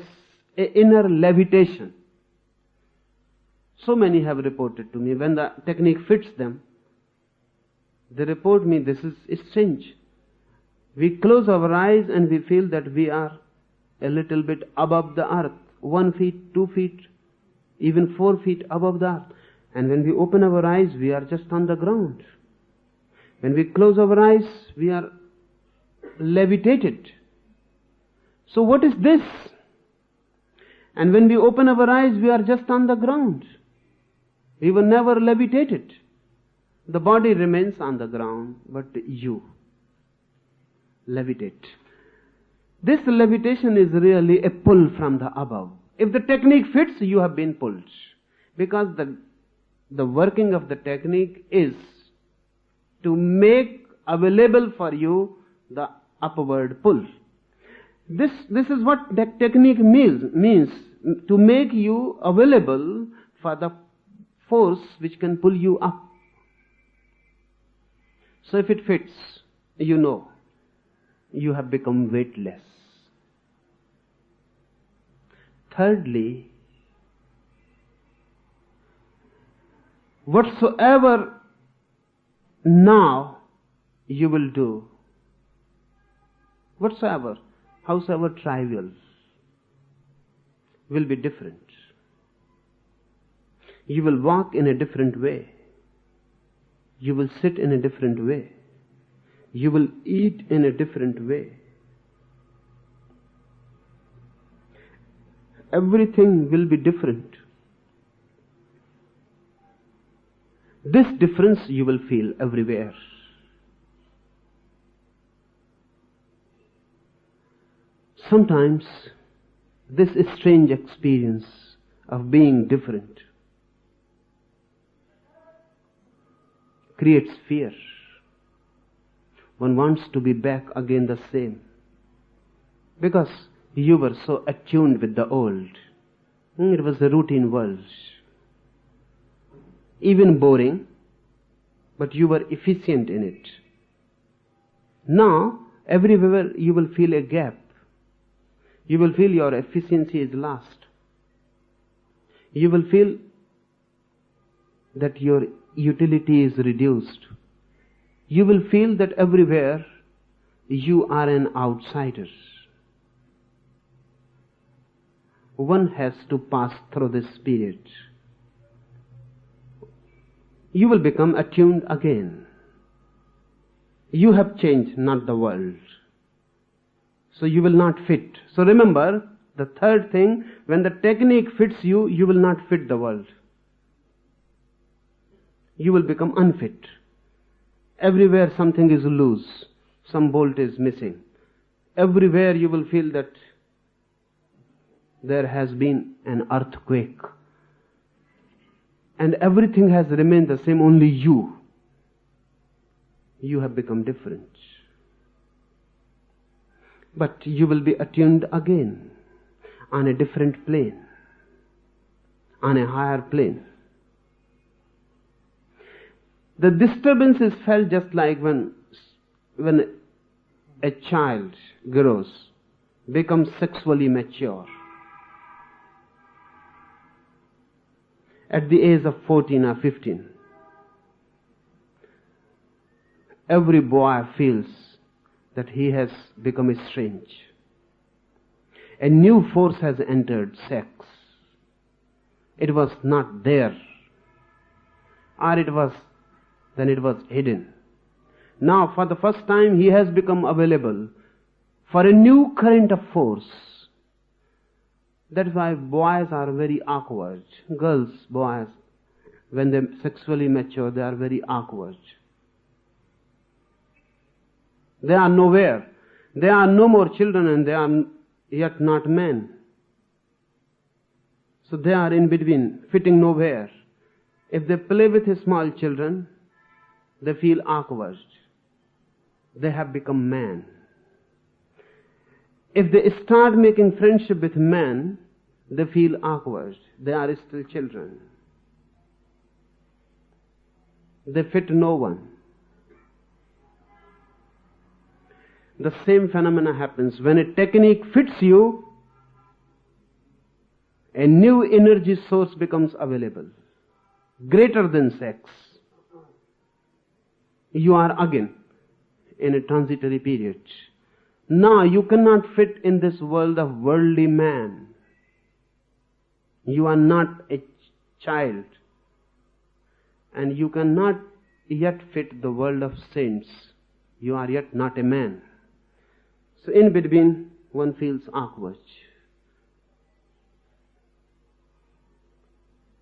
inner levitation. So many have reported to me, when the technique fits them, they report me, this is strange. We close our eyes and we feel that we are a little bit above the earth, 1 feet, 2 feet, even 4 feet above the earth. And when we open our eyes, we are just on the ground. When we close our eyes, we are levitated. So what is this? And when we open our eyes, we are just on the ground. We were never levitated. The body remains on the ground, but you levitate. This levitation is really a pull from the above. If the technique fits, you have been pulled. Because the working of the technique is to make available for you the upward pull. This is what that technique means, to make you available for the force which can pull you up. So if it fits, you know you have become weightless. Thirdly, whatsoever now you will do, whatsoever, howsoever trivial, will be different. You will walk in a different way. You will sit in a different way. You will eat in a different way. Everything will be different. This difference you will feel everywhere. Sometimes this strange experience of being different creates fear. One wants to be back again the same, because you were so attuned with the old. It was a routine world. Even boring, but you were efficient in it. Now, everywhere you will feel a gap. You will feel your efficiency is lost. You will feel that your utility is reduced. You will feel that everywhere you are an outsider. One has to pass through this period. You will become attuned again. You have changed, not the world. So you will not fit. So remember, the third thing, when the technique fits you, you will not fit the world. You will become unfit. Everywhere something is loose, some bolt is missing. Everywhere you will feel that there has been an earthquake. And everything has remained the same, only you. You have become different. But you will be attuned again on a different plane, on a higher plane. The disturbance is felt just like when a child grows, becomes sexually mature. At the age of 14 or 15, every boy feels that he has become strange. A new force has entered sex. It was not there, or it was hidden. Now, for the first time, he has become available for a new current of force. That's why boys are very awkward. Girls, boys, when they sexually mature, they are very awkward. They are nowhere. They are no more children, and they are yet not men. So they are in between, fitting nowhere. If they play with small children, they feel awkward. They have become men. If they start making friendship with men, they feel awkward. They are still children. They fit no one. The same phenomena happens when a technique fits you. A new energy source becomes available, greater than sex. You are again in a transitory period. Now you cannot fit in this world of worldly man. You are not a child, and you cannot yet fit the world of saints. You are yet not a man. So in between, one feels awkward.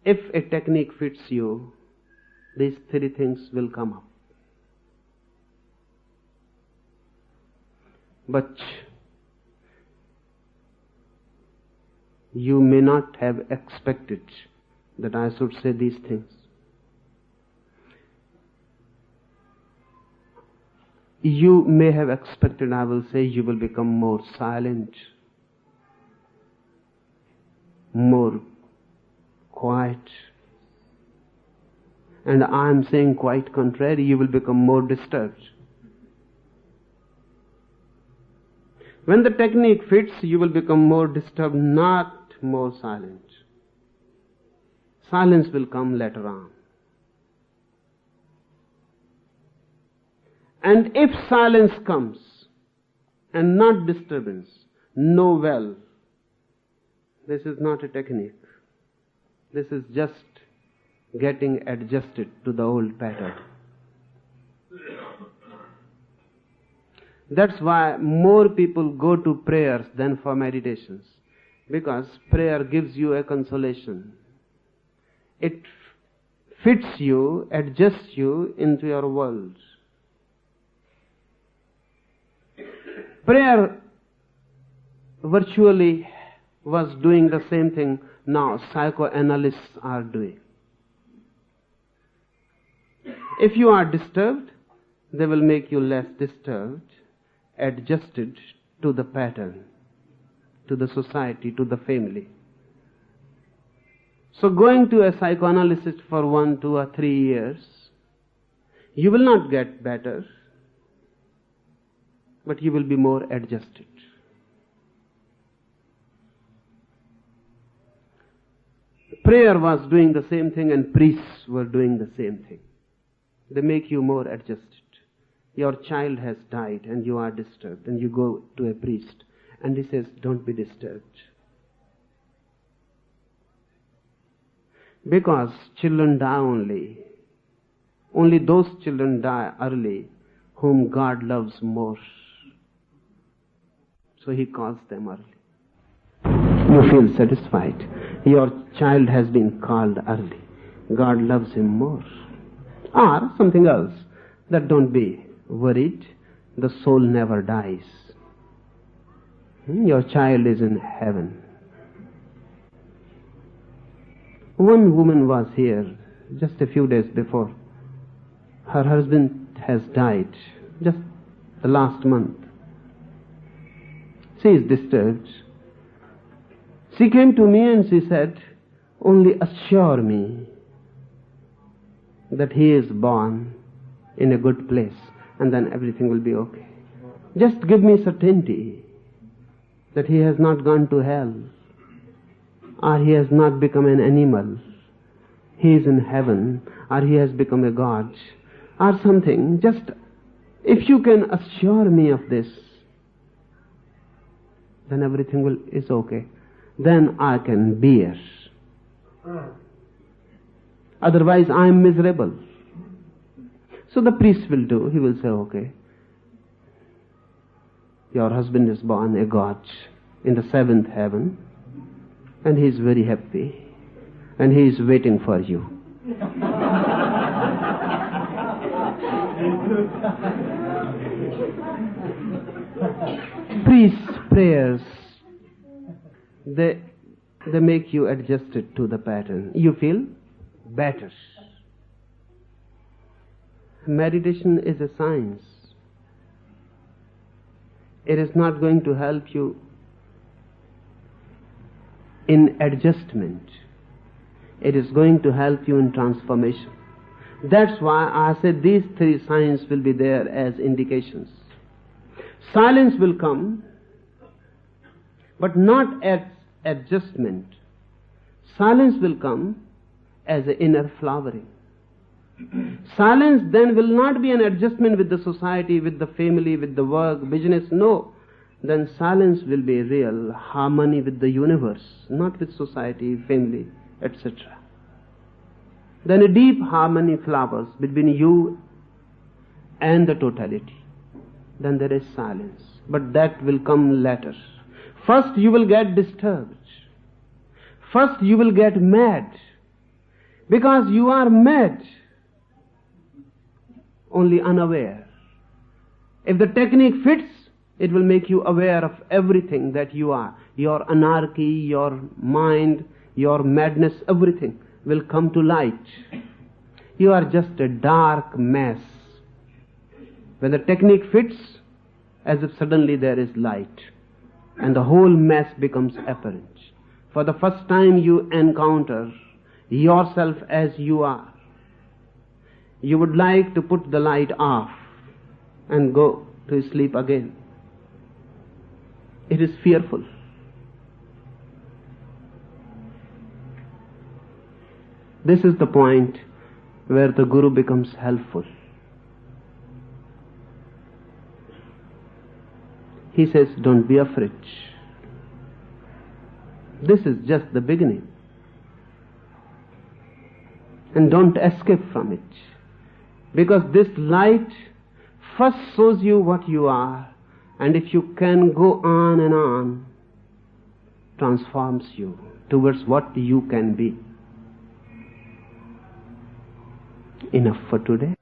If a technique fits you, these three things will come up. But you may not have expected that I should say these things. You may have expected I will say you will become more silent, more quiet. And I am saying quite contrary, you will become more disturbed. When the technique fits, you will become more disturbed, not more silent. Silence will come later on. And if silence comes and not disturbance, know well, this is not a technique. This is just getting adjusted to the old pattern. That's why more people go to prayers than for meditations. Because prayer gives you a consolation. It fits you, adjusts you into your world. Prayer virtually was doing the same thing now psychoanalysts are doing. If you are disturbed, they will make you less disturbed, adjusted to the pattern, to the society, to the family. So going to a psychoanalyst for 1, 2 or 3 years, you will not get better, but you will be more adjusted. Prayer was doing the same thing and priests were doing the same thing. They make you more adjusted. Your child has died and you are disturbed, and you go to a priest and he says, don't be disturbed. Because children die only. Only those children die early whom God loves more. So He calls them early. You feel satisfied. Your child has been called early. God loves him more. Or something else, that don't be worried. The soul never dies. Your child is in heaven. One woman was here just a few days before. Her husband has died just the last month. She is disturbed. She came to me and she said, only assure me that he is born in a good place and then everything will be okay. Just give me certainty that he has not gone to hell, or he has not become an animal, he is in heaven, or he has become a god, or something. Just, if you can assure me of this, then everything is okay. Then I can bear. Otherwise I am miserable. So the priest will do, he will say, okay, your husband is born a god in the 7th heaven, and he is very happy, and he is waiting for you. Priests' prayers, they make you adjusted to the pattern. You feel better. Meditation is a science. It is not going to help you in adjustment. It is going to help you in transformation. That's why I said these 3 signs will be there as indications. Silence will come, but not as adjustment. Silence will come as an inner flowering. Silence then will not be an adjustment with the society, with the family, with the work, business. No. Then silence will be real harmony with the universe, not with society, family, etc. Then a deep harmony flowers between you and the totality. Then there is silence. But that will come later. First you will get disturbed. First you will get mad. Because you are mad, only unaware. If the technique fits, it will make you aware of everything that you are. Your anarchy, your mind, your madness, everything will come to light. You are just a dark mess. When the technique fits, as if suddenly there is light, and the whole mess becomes apparent. For the first time you encounter yourself as you are. You would like to put the light off and go to sleep again. It is fearful. This is the point where the Guru becomes helpful. He says, don't be afraid. This is just the beginning. And don't escape from it. Because this light first shows you what you are, and if you can go on and on, transforms you towards what you can be. Enough for today.